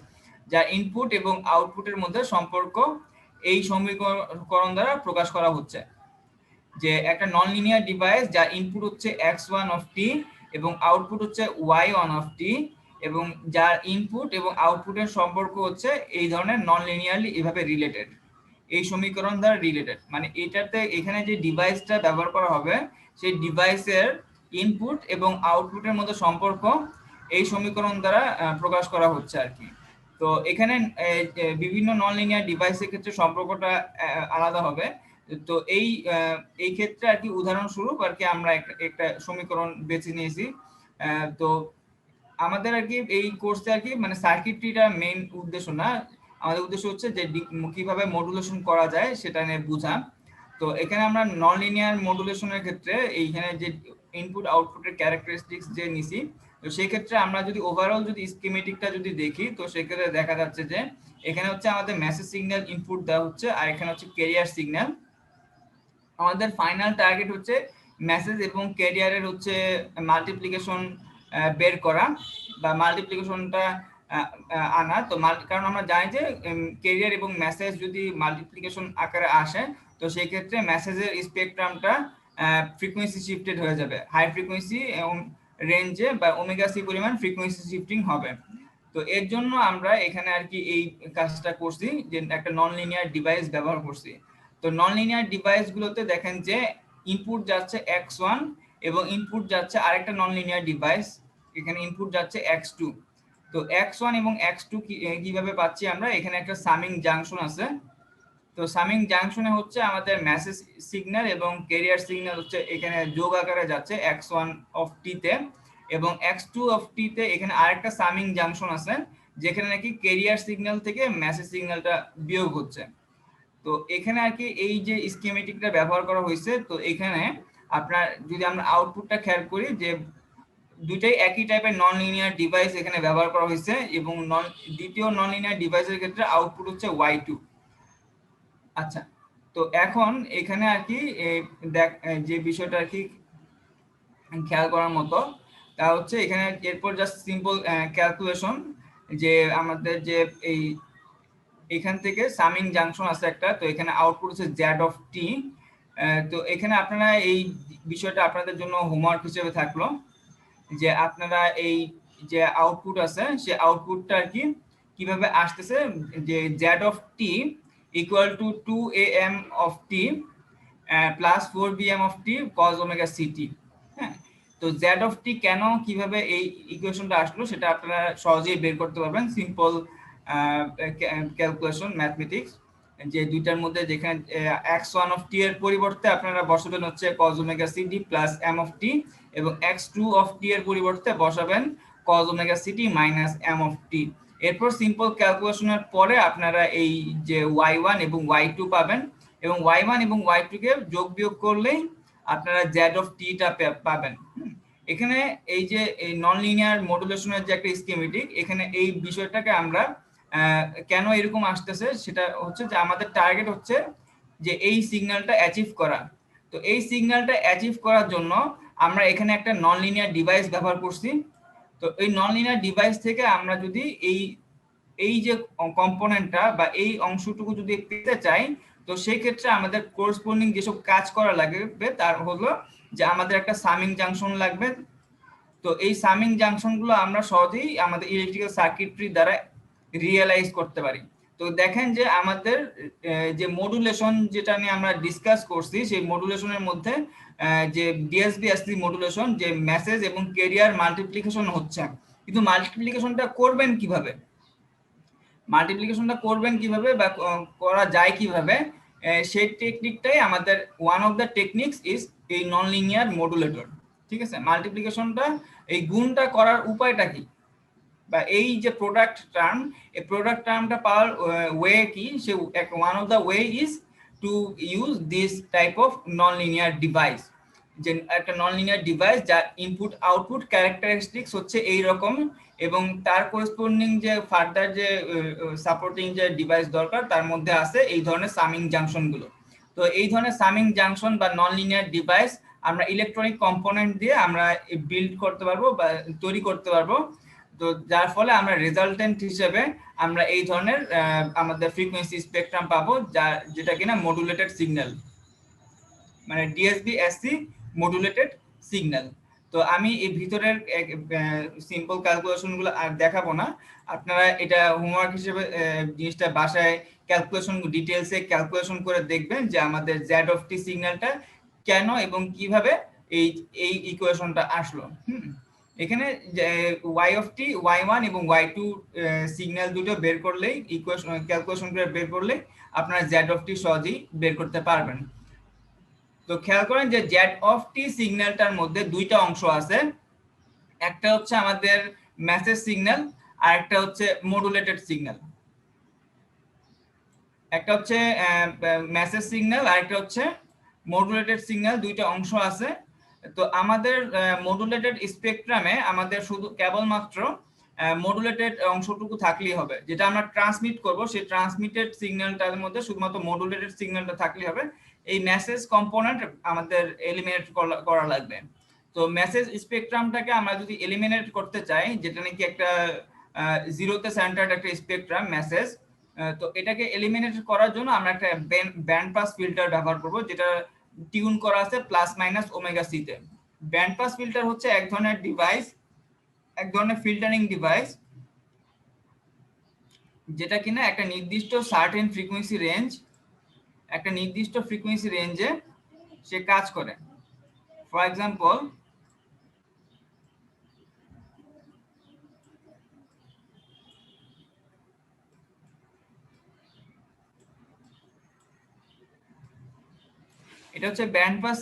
যা ইনপুট এবং আউটপুটের মধ্যে সম্পর্ক এই সমীকরণ দ্বারা প্রকাশ করা হচ্ছে। যে একটা নন লিনিয়ার ডিভাইস যার ইনপুট হচ্ছে x1 অফ t এবং আউটপুট হচ্ছে y1 অফ t, এবং যার ইনপুট এবং আউটপুটের সম্পর্ক হচ্ছে এই ধরনের নন লিনিয়ারলি এভাবে রিলেটেড, এই সমীকরণ দ্বারা রিলেটেড। মানে এটাতে এখানে যে ডিভাইসটা ব্যবহার করা হবে সেই ডিভাইসের ইনপুট এবং আউটপুটের মধ্যে সম্পর্ক এই সমীকরণ দ্বারা প্রকাশ করা হচ্ছে আর কি। তো এখানে বিভিন্ন নন লিনিয়ার ডিভাইসের ক্ষেত্রে সম্পর্কটা আলাদা হবে। তো এই ক্ষেত্রে আর কি উদাহরণস্বরূপ আর কি আমরা একটা সমীকরণ বেছে নিয়েছি। তো আমাদের আর কি এই কোর্সে আর কি মানে সার্কিটরিটা মেইন উদ্দেশ্য না, আমাদের উদ্দেশ্য হচ্ছে যে কিভাবে মডুলেশন করা যায় সেটা নিয়ে বোঝা। তো এখানে আমরা নন লিনিয়ার মডুলেশনের ক্ষেত্রে এইখানে যে ইনপুট আউটপুটের ক্যারেক্টারিস্টিক্স যে নিছি, তো সেই ক্ষেত্রে আমরা যদি ওভারঅল যদি স্কিমেটিকটা যদি দেখি তো সেক্ষেত্রে দেখা যাচ্ছে যে এখানে হচ্ছে আমাদের মেসেজ সিগন্যাল ইনপুট দেওয়া হচ্ছে আর এখানে হচ্ছে ক্যারিয়ার সিগন্যাল। আমাদের ফাইনাল টার্গেট হচ্ছে মেসেজ এবং ক্যারিয়ারের হচ্ছে মাল্টিপ্লিকেশন বের করা বা মাল্টিপ্লিকেশনটা আনা। তো কারণ আমরা জানি যে ক্যারিয়ার এবং মেসেজ যদি মাল্টিপ্লিকেশন আকারে আসে তো সেই ক্ষেত্রে মেসেজের স্পেকট্রামটা ফ্রিকোয়েন্সি শিফটেড হয়ে যাবে, হাই ফ্রিকোয়েন্সি রেঞ্জে বা ওমেগা সি পরিমাণ ফ্রিকোয়েন্সি শিফটিং হবে। তো এর জন্য আমরা এখানে আর কি এই কাজটা করছি যে একটা নন লিনিয়ার ডিভাইস ব্যবহার করছি। তো নন লিনিয়ার ডিভাইস গুলোতে দেখেন যে ইনপুট যাচ্ছে x1 এবং ইনপুট যাচ্ছে আরেকটা নন লিনিয়ার ডিভাইস, এখানে ইনপুট যাচ্ছে x2। তো x1 এবং x2 কিভাবে পাচ্ছি আমরা, এখানে একটা সামিং জাংশন আছে। তো সামিং জাংশনে হচ্ছে আমাদের মেসেজ সিগন্যাল এবং ক্যারিয়ার সিগন্যাল হচ্ছে এখানে যোগ আকারে যাচ্ছে x1 অফ t তে, এবং x2 অফ t তে এখানে আরেকটা সামিং জাংশন আছে যেখানে নাকি ক্যারিয়ার সিগন্যাল থেকে মেসেজ সিগন্যালটা বিয়োগ হচ্ছে। তো এখানে আর কি এই যে স্কিমেটিকটা ব্যবহার করা হয়েছে। তো এখানে আপনার যদি আমরা আউটপুটটা খেয়াল করি যে দুইটাই একই টাইপের নন লিনিয়ার ডিভাইস এখানে ব্যবহার করা হয়েছে, এবং দ্বিতীয় নন লিনিয়ার ডিভাইসের ক্ষেত্রে আউটপুট হচ্ছে y2। আচ্ছা, তো এখন এখানে আর কি যে বিষয়টা আর কি খেয়াল করার মতো তা হচ্ছে এখানে এরপর জাস্ট সিম্পল ক্যালকুলেশন যে আমাদের যে এই এখান থেকে সামিং জাংশন আছে একটা, তো এখানে আউটপুট হচ্ছে z অফ t। তো এখানে আপনারা এই বিষয়টা আপনাদের জন্য হোমওয়ার্ক হিসেবে থাকলো যে আপনারা এই যে আউটপুট আছে সেই আউটপুটটা আর কি কিভাবে আসতেছে, যে z of t equal to 2am of t plus 4bm of t cos omega ct। হ্যাঁ, তো z অফ t কেন কিভাবে এই ইকুয়েশনটা আসলো সেটা আপনারা সহজেই বের করতে পারবেন সিম্পল ক্যালকুলেশন ম্যাথমেটিক্স। যে দুইটার মধ্যে যেখানে x1 অফ t এর পরিবর্তে আপনারা বসাবেন হচ্ছে cos omega ct plus m of t, এবং x2 অফ t এর পরিবর্তে বসাবেন cos omega ct minus m of t। এরপর সিম্পল ক্যালকুলেশনের পরে আপনারা এই যে y1 এবং y2 পাবেন, এবং y1 এবং y2 কে যোগ বিয়োগ করলেই আপনারা z অফ t টা পাবেন। এখানে এই যে এই নন লিনিয়ার মডুলেশনের যে একটা স্কিমেটিক, এখানে এই বিষয়টাকে আমরা কেন এরকম আসতেছে সেটা হচ্ছে যে আমাদের টার্গেট হচ্ছে যে এই সিগন্যালটা অ্যাচিভ করা। তো এই সিগন্যালটা অ্যাচিভ করার জন্য আমরা এখানে একটা নন লিনিয়ার ডিভাইস ব্যবহার করছি। তো এই নন লিনিয়ার ডিভাইস থেকে আমরা যদি এই যে কম্পোনেন্টটা বা এই অংশটুকু যদি পেতে চাই, তো সেই ক্ষেত্রে আমাদের কোরসপন্ডিং যেসব কাজ করা লাগবে তার হলো যে আমাদের একটা সামিং জাংশন লাগবে। তো এই সামিং জাংশনগুলো আমরা সহজেই আমাদের ইলেকট্রিক্যাল সার্কিটরি দ্বারা রিয়েলাইজ করতে পারি। তো দেখেন যে আমাদের যে মডুলেশন যেটা নিয়ে আমরা ডিসকাস করছি সেই মডুলেশনের মধ্যে যে ডিএসবি মডুলেশন, যে মেসেজ এবং ক্যারিয়ার মাল্টিপ্লিকেশন হচ্ছে, কিন্তু মাল্টিপ্লিকেশনটা করবেন কিভাবে, বা করা যায় কিভাবে, সেই টেকনিকটাই আমাদের one of the techniques is এই নন লিনিয়ার মডুলেটর। ঠিক আছে, মাল্টিপ্লিকেশনটা এই গুণটা করার উপায়টা কি, বা এই যে প্রোডাক্ট টার্ম, এই প্রোডাক্ট টার্মটা পাওয়ার ওয়ে কি, সে one of the way is to use this type of non linear device. যে একটা নন লিনিয়ার ডিভাইস যার ইনপুট আউটপুট ক্যারেক্টারিস্টিক্স হচ্ছে এই রকম, এবং তার করেসপন্ডিং যে ফার্দার যে সাপোর্টিং যে ডিভাইস দরকার তার মধ্যে আছে এই ধরনের সামিং জাংশন গুলো। তো এই ধরনের সামিং জাংশন বা নন লিনিয়ার ডিভাইস আমরা ইলেকট্রনিক কম্পোনেন্ট দিয়ে আমরা বিল্ড করতে পারবো বা তৈরি করতে পারবো। তো যার ফলে আমরা রেজাল্টেন্ট হিসেবে আমরা এই ধরনের আমাদের ফ্রিকোয়েন্সি স্পেকট্রাম পাবো, যেটা কিনা মডুলেটেড সিগন্যাল, মানে ডিএসবি এসসি মডুলেটেড সিগন্যাল। তো আমি এই ভিতরের সিম্পল ক্যালকুলেশনগুলো আর দেখাবো না, আপনারা এটা হোমওয়ার্ক হিসেবে জিনিসটা বাসায় ক্যালকুলেশন ডিটেলসে ক্যালকুলেশন করে দেখবেন যে আমাদের জেড অফ টি সিগন্যালটা কেন এবং কিভাবে এই ইকুয়েশনটা আসলো। এখানে Y of T, Y one এবং ওয়াই টু সিগন্যাল দুটো বের করলেই ইকুয়েশন ক্যালকুলেশন করে বের করলেই আপনারা জেড অফ টি সহজেই বের করতে পারবেন। তো খেয়াল করেন যে জেড অফ টি সিগন্যালটার মধ্যে দুইটা অংশ আছে, একটা হচ্ছে আমাদের মেসেজ সিগন্যাল আর একটা হচ্ছে মডুলেটেড সিগন্যাল। একটা হচ্ছে মেসেজ সিগন্যাল আর একটা হচ্ছে মডুলেটেড সিগন্যাল, দুইটা অংশ আছে। তো আমাদের মডুলেটেড স্পেকট্রামে আমাদের শুধু কেবলমাত্র মডুলেটেড অংশটুকু থাকলেই হবে, যেটা আমরা ট্রান্সমিট করব সেই ট্রান্সমিটেড সিগন্যালটার মধ্যে শুধুমাত্র মডুলেটেড সিগন্যালটা থাকলেই হবে, এই মেসেজ কম্পোনেন্ট আমাদের এলিমিনেট করা লাগবে। তো মেসেজ স্পেকট্রামটাকে আমরা যদি এলিমিনেট করতে চাই, যেটা নাকি একটা জিরোতে সেন্টার্ড একটা স্পেকট্রাম মেসেজ, তো এটাকে এলিমিনেট করার জন্য আমরা একটা ব্যান্ড পাস ফিল্টার ব্যবহার করব, যেটা টিউন করা আছে প্লাস মাইনাস ওমেগা সি তে। ব্যান্ড পাস ফিল্টার হচ্ছে এক ধরনের ডিভাইস, এক ধরনের ফিল্টারিং ডিভাইস, যেটা কিনা একটা নির্দিষ্ট সার্টেন ফ্রিকোয়েন্সি রেঞ্জ, একটা নির্দিষ্ট ফ্রিকোয়েন্সি রেঞ্জে সে কাজ করে। ফর এক্সাম্পল এটা হচ্ছে ব্যান্ড পাস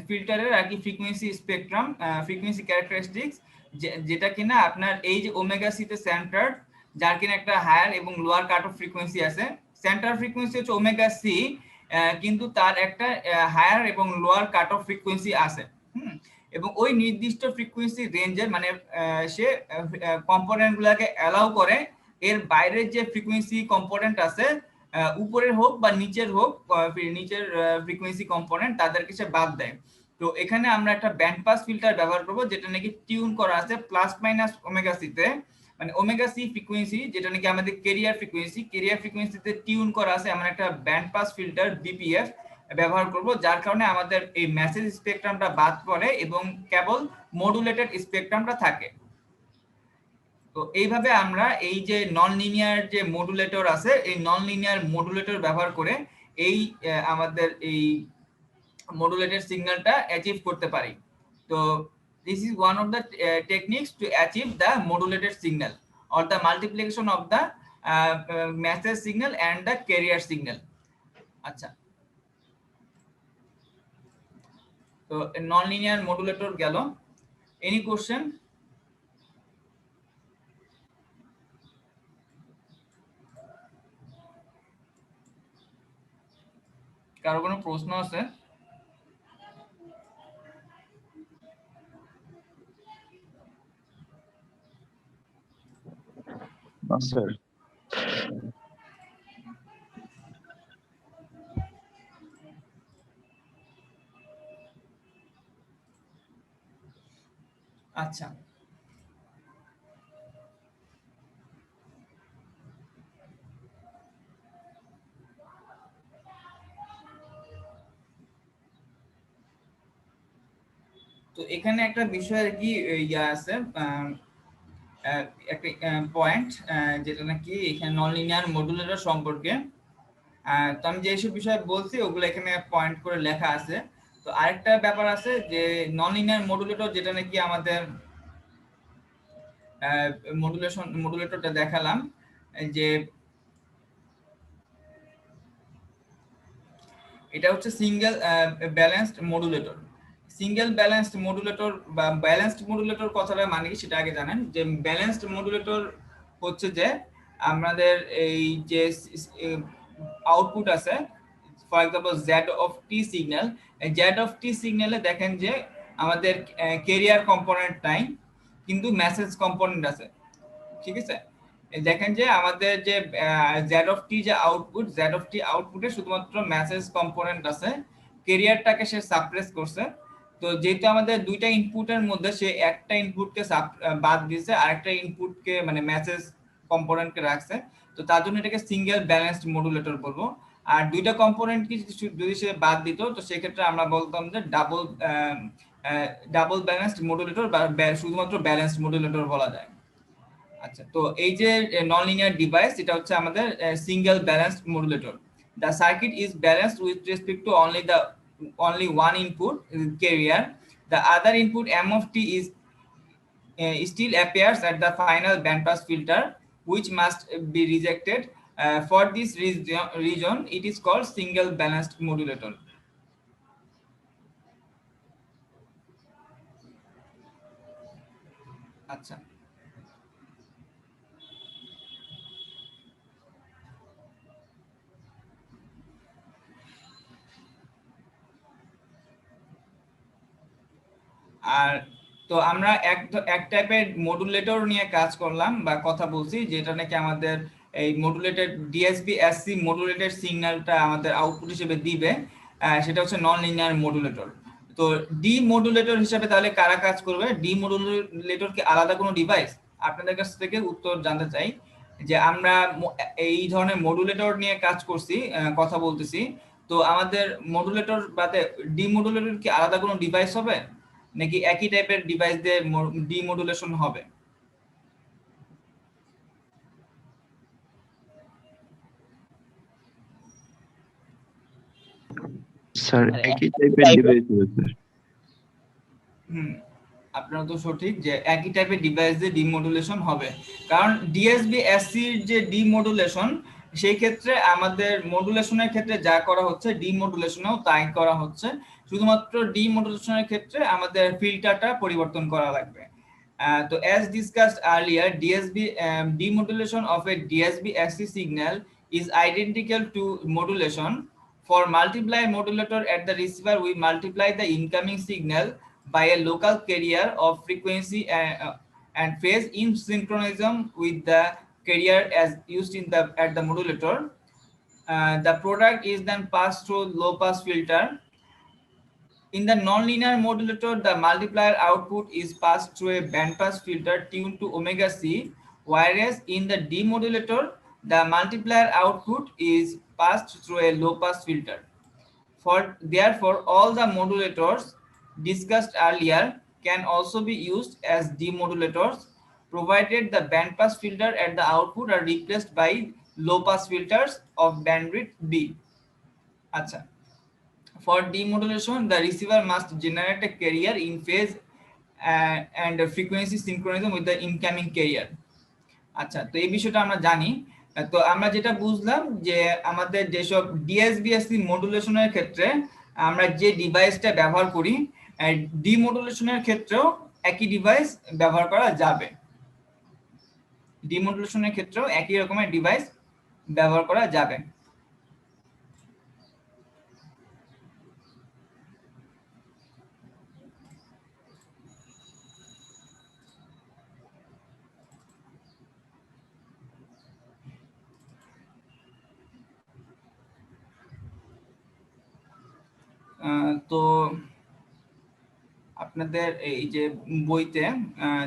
ফিল্টারের আর কি ফ্রিকোয়েন্সি স্পেকট্রাম, ফ্রিকোয়েন্সি ক্যারেক্টারিস্টিক্স, যেটা কিনা আপনার এই যে ওমেগা সি তে সেন্টার্ড, যার কিনা একটা হায়ার এবং লোয়ার কাট অফ ফ্রিকোয়েন্সি আছে। সেন্টার ফ্রিকোয়েন্সি হচ্ছে ওমেগা সি, কিন্তু তার একটা হায়ার এবং লোয়ার কাট অফ ফ্রিকোয়েন্সি আছে। এবং ওই নির্দিষ্ট ফ্রিকোয়েন্সি রেঞ্জের মানে সে কম্পোনেন্টগুলোকে অ্যালাউ করে, এর বাইরের যে ফ্রিকোয়েন্সি কম্পোনেন্ট আছে উপরের হোক বা নিচের হোক, নিচের ফ্রিকোয়েন্সি কম্পোনেন্ট তাদেরকে সে বাদ দেয়। তো এখানে আমরা একটা ব্যান্ড পাস ফিল্টার ব্যবহার করব, যেটা নাকি টিউন করা আছে প্লাস মাইনাস ওমেগা সি তে, মানে ওমেগা সি ফ্রিকোয়েন্সি যেটা নাকি আমাদের ক্যারিয়ার ফ্রিকোয়েন্সিতে টিউন করা আছে, আমরা একটা ব্যান্ড পাস ফিল্টার বিপিএফ ব্যবহার করব, যার কারণে আমাদের এই মেসেজ স্পেকট্রামটা বাদ পড়ে এবং কেবল মডুলেটেড স্পেকট্রামটা থাকে। তো এইভাবে আমরা এই যে নন লিনিয়ার যে মডুলেটর আছে, এই নন লিনিয়ার মডুলেটর ব্যবহার করে এই আমাদের এই মডুলেটেড সিগন্যালটা অ্যাচিভ করতে পারি। তো this is one of the techniques to achieve the modulated signal or the multiplication of the message signal and the carrier signal. আচ্ছা, তো নন লিনিয়ার মডুলেটর গেল। Any question? কারো কোনো প্রশ্ন আছে? স্যার আচ্ছা, তো এখানে একটা বিষয় আর কি ইয়া আছে, একটা পয়েন্ট যেটা নাকি এখানে নন লিনিয়ার মডুলেটর সম্পর্কে। তো আমি যেসব বিষয় বলছি ওগুলো এখানে পয়েন্ট করে লেখা আছে। তো আরেকটা ব্যাপার আছে যে নন লিনিয়ার মডুলেটর, যেটা নাকি আমাদের মডুলেটরটা দেখালাম, যে এটা হচ্ছে single balanced modulator. Single balanced modulator বা ব্যালেন্সড মডুলেটর কথাটা মানে কি সেটা আগে জানেন। যে ব্যালেন্সড মডুলেটর হচ্ছে যে আমাদের এই যে আউটপুট আছে, for example Z of T signal, Z of T সিগন্যালে দেখেন যে আমাদের ক্যারিয়ার কম্পোনেন্ট নাই কিন্তু মেসেজ কম্পোনেন্ট আছে, ঠিক আছে। দেখেন যে আমাদের যে জেড অফ টি যে আউটপুট, জেড অফ টি আউটপুটে শুধুমাত্র মেসেজ কম্পোনেন্ট আছে, ক্যারিয়ারটাকে সে সাপ্রেস করছে। তো যেহেতু আমাদের দুইটা ইনপুটের মধ্যে সে একটা ইনপুটকে বাদ দিয়েছে, আরেকটা ইনপুটকে মানে মেসেজ কম্পোনেন্টকে রাখছে, তো তার জন্য এটাকে সিঙ্গেল ব্যালেন্সড মডুলেটর বলবো। আর দুইটা কম্পোনেন্টকে যদি সে বাদ দিত তো সেক্ষেত্রে আমরা বলতাম যে ডাবল ব্যালেন্সড মডুলেটর বা শুধুমাত্র ব্যালেন্সড মডুলেটর বলা যায়। আচ্ছা, তো এই যে নন লিনিয়ার ডিভাইস এটা হচ্ছে আমাদের single balanced modulator. The circuit is balanced with respect to only one input carrier. The other input M of t is still appears at the final bandpass filter, which must be rejected. For this region, it is called single balanced modulator. আচ্ছা, আর তো আমরা এক টাইপের modulator নিয়ে কাজ করলাম বা কথা বলছি, যেটা নাকি আমাদের এই মডুলেটেড ডিএসবি এসসি মডুলেটেড সিগন্যালটা আমাদের আউটপুট হিসেবে দিবে, সেটা হচ্ছে নন লিনিয়ার মডুলেটর। তো ডি মডুলেটর হিসেবে তাহলে কারা কাজ করবে? ডি মডুলেটর কি আলাদা কোনো ডিভাইস? আপনাদের কাছ থেকে উত্তর জানতে চাই যে আমরা এই ধরনের মডুলেটর নিয়ে কাজ করছি, কথা বলতেছি, তো আমাদের মডুলেটর বাদে ডি মডুলেটর কি আলাদা কোনো ডিভাইস হবে নাকি একই টাইপের ডিভাইস দিয়ে ডিমodulation হবে? স্যার একই টাইপের ডিভাইস হবে স্যার। আপনারা তো সঠিক যে একই টাইপের ডিভাইস দিয়ে ডিমodulation হবে, কারণ ডিএসবি এসসি এর যে ডিমodulation সেই ক্ষেত্রে আমাদের মডুলেশনের ক্ষেত্রে যা করা হচ্ছে ডিমodulationও তাই করা হচ্ছে, শুধুমাত্র ডিমodulationের ক্ষেত্রে আমাদের ফিল্টারটা পরিবর্তন করা লাগবে। তো as discussed earlier, demodulation of a DSB SC signal is identical to modulation. For multiply modulator at the receiver, we multiply the incoming signal by a local carrier of frequency and phase in synchronism with the carrier as used at the modulator. The product is then passed through low pass filter. In the nonlinear modulator, the multiplier output is passed through a bandpass filter tuned to omega c, whereas in the demodulator, the multiplier output is passed through a low pass filter. Therefore, all the modulators discussed earlier can also be used as demodulators, provided the bandpass filter at the output are replaced by low pass filters of bandwidth B. Acha. For demodulation, the receiver must generate a carrier in phase and frequency synchronism with the incoming carrier. আচ্ছা, তো এই বিষয়টা আমরা জানি। তো আমরা যেটা বুঝলাম যে আমাদের যেসব ডিএসবিএসসি মডুলেশনের ক্ষেত্রে আমরা যে ডিভাইসটা ব্যবহার করি, ডিমodulationের ক্ষেত্রেও একই ডিভাইস ব্যবহার করা যাবে। ডিমodulationের ক্ষেত্রেও একই রকমের ডিভাইস ব্যবহার করা যাবে। তো আপনাদের এই যে বইতে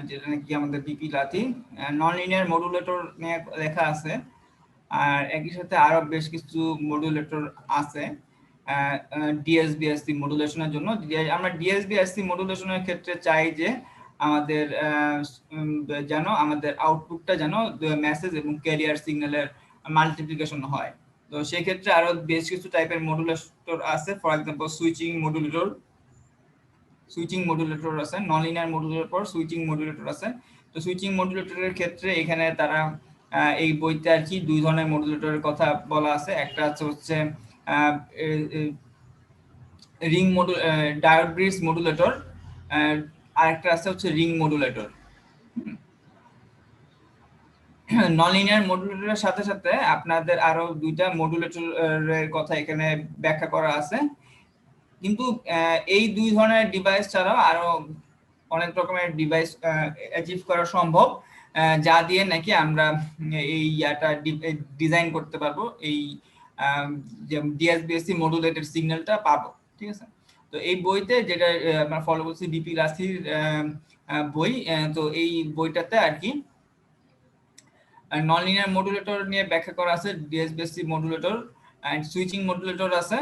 যেটা নাকি আমাদের বিপি লাথি নন লিনিয়ার মডুলেটর নিয়ে লেখা আছে, আর একই সাথে আরো বেশ কিছু মডুলেটর আছে ডিএসবিএসসি মডুলেশনের জন্য। আমরা ডিএসবিএসসি মডুলেশনের ক্ষেত্রে চাই যে আমাদের যেন আমাদের আউটপুটটা যেন মেসেজ এবং ক্যারিয়ার সিগন্যালের মাল্টিপ্লিকেশন হয়। তো সেই ক্ষেত্রে আরো বেশ কিছু টাইপের মডুলেটর আছে, ফর এক্সাম্পল সুইচিং মডুলেটর আছে, নন লিনিয়ার মডুলেটর পর সুইচিং মডুলেটর আছে। তো সুইচিং মডুলেটরের ক্ষেত্রে এখানে তারা এই বইতে আর কি দুই ধরনের মডুলেটরের কথা বলা আছে। একটা হচ্ছে রিং ডায়োড ব্রিজ মডুলেটর, আর একটা আছে হচ্ছে রিং মডুলেটর। নন লিনিয়ার মডুলেটরের সাথে সাথে আপনাদের আরো দুইটা মডুলেটরের কথা এখানে ব্যাখ্যা করা আছে, কিন্তু এই দুই ধরনের ডিভাইস ছাড়াও আরো অনেক রকমের ডিভাইস অ্যাচিভ করা সম্ভব, যা দিয়ে নাকি আমরা এই ইয়াটা ডিজাইন করতে পারবো, এই যে ডিএসবিএসসি মডুলেটেড সিগন্যালটা পাবো। ঠিক আছে, তো এই বইতে যেটা আমরা ফলো করছি ডিপি রাশির বই, তো এই বইটাতে আর কি নন লিনিয়ার মডুলেটর নিয়ে ব্যাখ্যা করা আছে, ডিএসবিএসসি মডুলেটর এন্ড সুইচিং মডুলেটর আছে।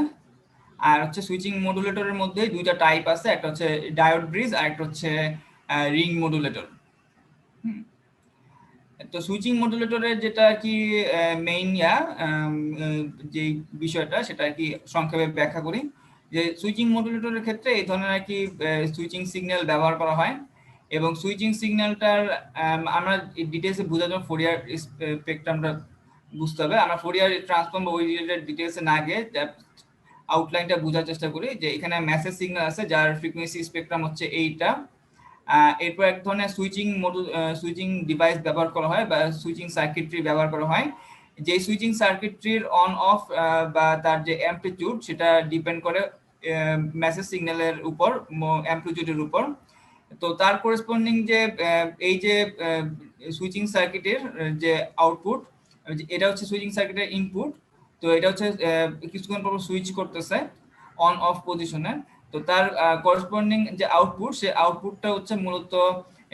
আর হচ্ছে সুইচিং মডুলেটরের মধ্যে দুইটা টাইপ আছে, একটা হচ্ছে ডায়োড ব্রিজ আর একটা হচ্ছে রিং মডুলেটর। তো সুইচিং মডুলেটরের যেটা কি মেইন যে বিষয়টা সেটা কি সংক্ষেপে ব্যাখ্যা করি, যে সুইচিং মডুলেটরের ক্ষেত্রে এই ধরনের আর কি সুইচিং সিগন্যাল ব্যবহার করা হয়, এবং সুইচিং সিগন্যালটার আমরা ডিটেলসে বোঝার জন্য ফোরিয়ার স্পেকট্রামটা বুঝতে হবে। আমরা ফোরিয়ার ট্রান্সফর্ম বা ওই রিলেটেড ডিটেলসে না গিয়ে আউটলাইনটা বোঝার চেষ্টা করি, যে এখানে মেসেজ সিগন্যাল আছে যার ফ্রিকোয়েন্সি স্পেকট্রাম হচ্ছে এইটা। এরপর এক ধরনের সুইচিং ডিভাইস ব্যবহার করা হয় বা সুইচিং সার্কিটরি ব্যবহার করা হয়, যে সুইচিং সার্কিটরির অন অফ বা তার যে অ্যামপ্লিটিউড সেটা ডিপেন্ড করে মেসেজ সিগন্যালের উপর, অ্যামপ্লিটিউডের উপর। তো তার করেসপন্ডিং যে এই যে সুইচিং সার্কিটের যে আউটপুট, এটা হচ্ছে সুইচিং সার্কিটের ইনপুট। তো এটা হচ্ছে কিছুক্ষণ পর সুইচ করতেছে অন অফ পজিশনে, তো তার করেসপন্ডিং যে আউটপুট, সে আউটপুটটা হচ্ছে মূলত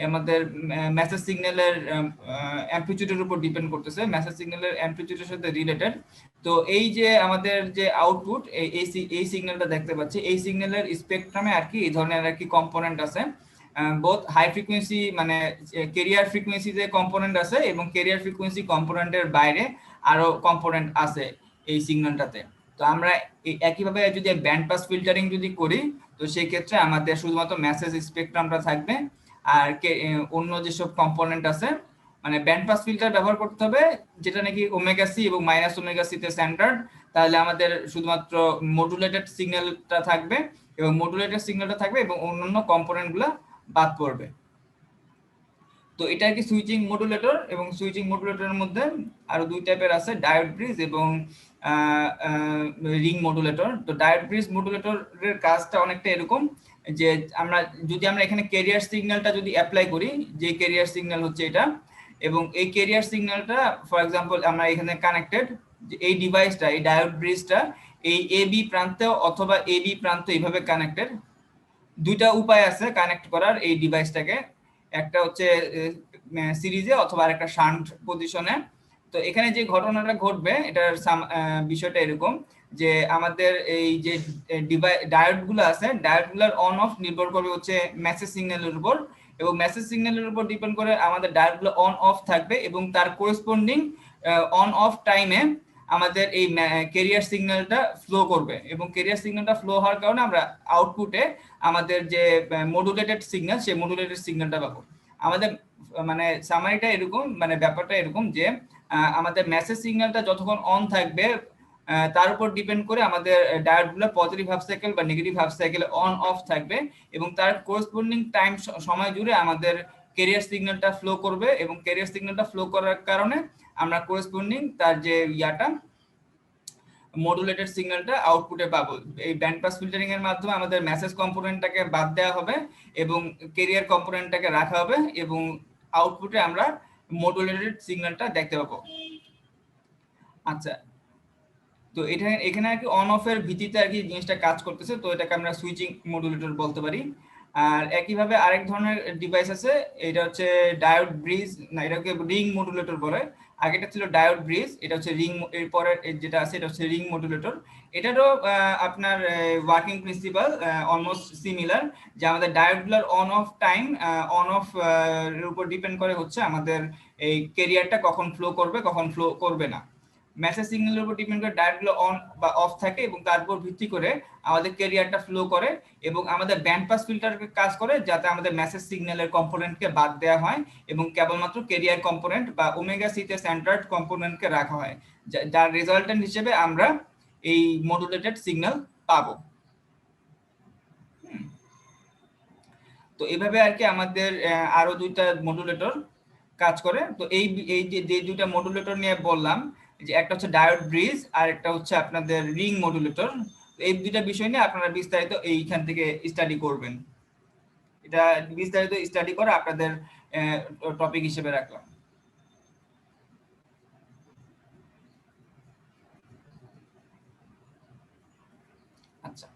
আমাদের মেসেজ সিগন্যালের অ্যামপ্লিটিউডের উপর ডিপেন্ড করতেছে, মেসেজ সিগন্যালের অ্যামপ্লিটিউডের সাথে রিলেটেড। তো এই যে আমাদের যে আউটপুট, এই সিগন্যালটা দেখতে পাচ্ছি, এই সিগন্যালের স্পেকট্রামে আর কি এই ধরনের আর কি কম্পোনেন্ট আছে, বোথ হাই ফ্রিকোয়েন্সি মানে ক্যারিয়ার ফ্রিকোয়েন্সি যে কম্পোনেন্ট আছে এবং ক্যারিয়ার ফ্রিকোয়েন্সি কম্পোনেন্টের বাইরে আরো কম্পোনেন্ট আছে এই সিগন্যালটাতে। তো আমরা একইভাবে যদি ব্যান্ড পাস ফিল্টারিং যদি করি, তো সেই ক্ষেত্রে আমাদের শুধুমাত্র মেসেজ স্পেকট্রামটা থাকবে, আর অন্য যেসব কম্পোনেন্ট আছে মানে ব্যান্ড পাস ফিল্টার ব্যবহার করতে হবে যেটা নাকি ওমেগা সি এবং মাইনাস ওমেগা সি তে স্ট্যান্ডার্ড, তাহলে আমাদের শুধুমাত্র মডুলেটেড সিগন্যালটা থাকবে এবং মডুলেটেড সিগন্যালটা থাকবে এবং অন্যান্য কম্পোনেন্টগুলো বাদ পড়বে। তো এটা কি সুইচিং মডুলেটর, এবং সুইচিং মডুলেটরের মধ্যে আরো দুই টাইপের আছে, ডায়োড ব্রিজ এবং রিং মডুলেটর। তো ডায়োড ব্রিজ মডুলেটরের কাজটা অনেকটা এরকম, যে আমরা এখানে ক্যারিয়ার সিগন্যালটা যদি অ্যাপ্লাই করি, যে ক্যারিয়ার সিগন্যাল হচ্ছে এটা, এবং এই ক্যারিয়ার সিগন্যালটা ফর এক্সাম্পল আমরা এখানে কানেক্টেড, এই ডিভাইসটা, এই ডায়োড ব্রিজটা এই এ বি প্রান্তে অথবা এ বি প্রান্ত এইভাবে কানেক্টেড। দুইটা উপায় আছে কানেক্ট করার এই ডিভাইসটাকে, একটা হচ্ছে সিরিজে অথবা আরেকটা শান্ট পজিশনে। তো এখানে যে ঘটনাটা ঘটবে এটার বিষয়টা এরকম, যে আমাদের এই যে ডায়োডগুলো আছে, ডায়োডগুলোর অন অফ নির্ভর করবে হচ্ছে মেসেজ সিগন্যালের উপর, এবং মেসেজ সিগন্যালের উপর ডিপেন্ড করে আমাদের ডায়োডগুলো অন অফ থাকবে, এবং তার করেসপন্ডিং অন অফ টাইমে আমাদের এই ক্যারিয়ার সিগন্যালটা ফ্লো করবে, এবং ক্যারিয়ার সিগন্যালটা ফ্লো হওয়ার কারণে আমরা আউটপুটে আমাদের যে মডুলেটেড সিগন্যাল, সেই মডুলেটেড সিগন্যালটা পাবো। আমাদের মানে সামারিটা এরকম, মানে ব্যাপারটা এরকম যে আমাদের মেসেজ সিগন্যালটা যতক্ষণ অন থাকবে তার উপর ডিপেন্ড করে আমাদের ডায়োডগুলো পজিটিভ হাফ সাইকেল বা নেগেটিভ হাফ সাইকেলে অন অফ থাকবে, এবং তার করেসপন্ডিং টাইম সময় জুড়ে আমাদের ক্যারিয়ার সিগন্যালটা ফ্লো করবে, এবং ক্যারিয়ার সিগন্যালটা ফ্লো করার কারণে আমরা করেসপন্ডিং তার যে ইয়াটা মডুলেটেড সিগন্যালটা আউটপুটে পাবো। এই ব্যান্ড পাস ফিল্টারিং এর মাধ্যমে আমাদের মেসেজ কম্পোনেন্টটাকে বাদ দেওয়া হবে এবং ক্যারিয়ার কম্পোনেন্টটাকে রাখা হবে, এবং আউটপুটে আমরা মডুলেটেড সিগন্যালটা দেখতে পাবো। আচ্ছা, তো এখানে আর কি অন অফ এর ভিত্তিতে আর কি জিনিসটা কাজ করতেছে, তো এটাকে আমরা সুইচিং মডুলেটর বলতে পারি। আর একইভাবে আরেক ধরনের ডিভাইস আছে, এটা হচ্ছে ডায়োড ব্রিজ, না এটাকে রিং মডুলেটর বলে। আগেটা ছিল ডায়োড ব্রিজ, এটা হচ্ছে রিং, এরপরে যেটা আছে এটা হচ্ছে রিং মডুলেটর। এটারও আপনার ওয়ার্কিং প্রিন্সিপাল অলমোস্ট সিমিলার, যে আমাদের ডায়োডগুলোর on off time, on off এর উপর ডিপেন্ড করে হচ্ছে আমাদের এই ক্যারিয়ারটা কখন ফ্লো করবে কখন ফ্লো করবে না। মেসেজ সিগন্যালের উপর ডিপেন্ড করে ডায়োডগুলো অন বা অফ থাকে, এবং তার উপর ভিত্তি করে আমাদের ক্যারিয়ারটা ফ্লো করে, এবং আমাদের ব্যান্ড পাস ফিল্টার কাজ করে যাতে আমাদের মেসেজ সিগন্যালের কম্পোনেন্টকে বাদ দেওয়া হয় এবং কেবলমাত্র ক্যারিয়ার কম্পোনেন্ট বা ওমেগা সি তে সেন্টার্ড কম্পোনেন্টকে রাখা হয়, যার রেজাল্টেন্ট হিসেবে আমরা এই মডুলেটেড সিগন্যাল পাবো। তো এভাবে আর কি আমাদের আরো দুইটা মডুলেটর কাজ করে। তো এই এই যে দুইটা মডুলেটর নিয়ে বললাম, যে একটা হচ্ছে ডায়োড ব্রিজ আর একটা হচ্ছে আপনাদের রিং মডুলেটর। এই দুইটা বিষয় নিয়ে আপনারা বিস্তারিত এইখান থেকে স্টাডি করবেন। এটা বিস্তারিত স্টাডি করে আপনাদের টপিক হিসেবে রাখলাম। আচ্ছা,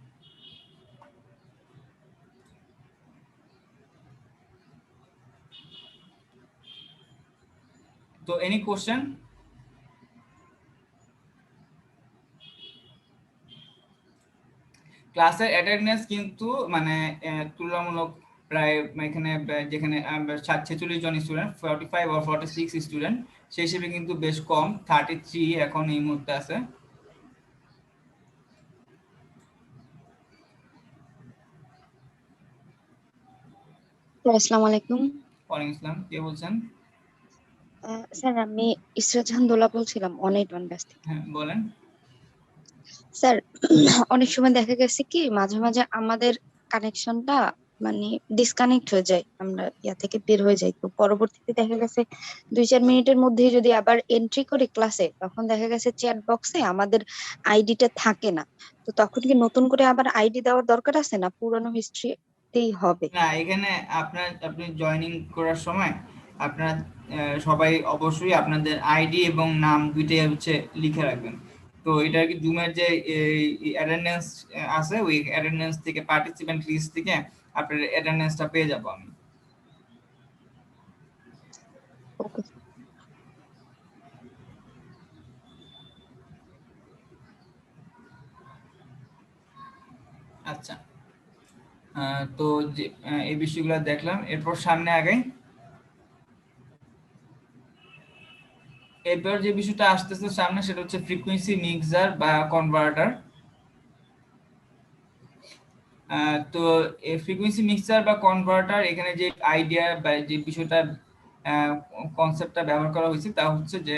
তো এনি কোশ্চেন? ক্লাসের অ্যাটেন্ডেন্স কিন্তু মানে তুলনামূলক প্রায় এখানে যেখানে 46 জন স্টুডেন্ট, 45 or 46 স্টুডেন্ট, সেই হিসেবে কিন্তু বেশ কম, 33 এখন এই মুহূর্তে আছে। আসসালামু আলাইকুম। ওয়ালাইকুম আসসালাম, কে বলছেন? স্যার আমি ইসরাত জাহান দোলা বলছিলাম অনেক ব্যস্ত থেকে। হ্যাঁ বলেন। স্যার অনেক সময় দেখা গেছে কি মাঝে মাঝে আমাদের কানেকশনটা মানে ডিসকানেক্ট হয়ে যায়, আমরা ইয়া থেকে বের হয়ে যাই, তো পরবর্তীতে দেখা গেছে 2-4 মিনিটের মধ্যেই যদি আবার এন্ট্রি করি ক্লাসে, তখন দেখা গেছে চ্যাট বক্সে আমাদের আইডিটা থাকে না। তো তখন কি নতুন করে আবার আইডি দেওয়ার দরকার আছে, না পুরনো হিস্ট্রিতেই হবে? না, এখানে আপনি জয়েনিং করার সময় আপনার সবাই অবশ্যই আপনাদের আইডি এবং নাম দুইটাই হচ্ছে লিখে রাখবেন। তো এটা কি জুমের যে অ্যাটেন্ডেন্স আছে, ওই অ্যাটেন্ডেন্স থেকে, পার্টিসিপেন্ট লিস্ট থেকে আপনার অ্যাটেন্ডেন্সটা পেয়ে যাব আমি। ওকে। আচ্ছা, তো যে এই বিষয়গুলো দেখলাম, এরপর সামনে আগাই। এরপর যে বিষয়টা আসতেছে সামনে সেটা হচ্ছে ফ্রিকোয়েন্সি মিক্সার বা কনভার্টার। তো এই ফ্রিকোয়েন্সি মিক্সার বা কনভার্টার, এখানে যে আইডিয়া বা যে বিষয়টা কনসেপ্টটা ব্যবহার করা হয়েছে তা হচ্ছে যে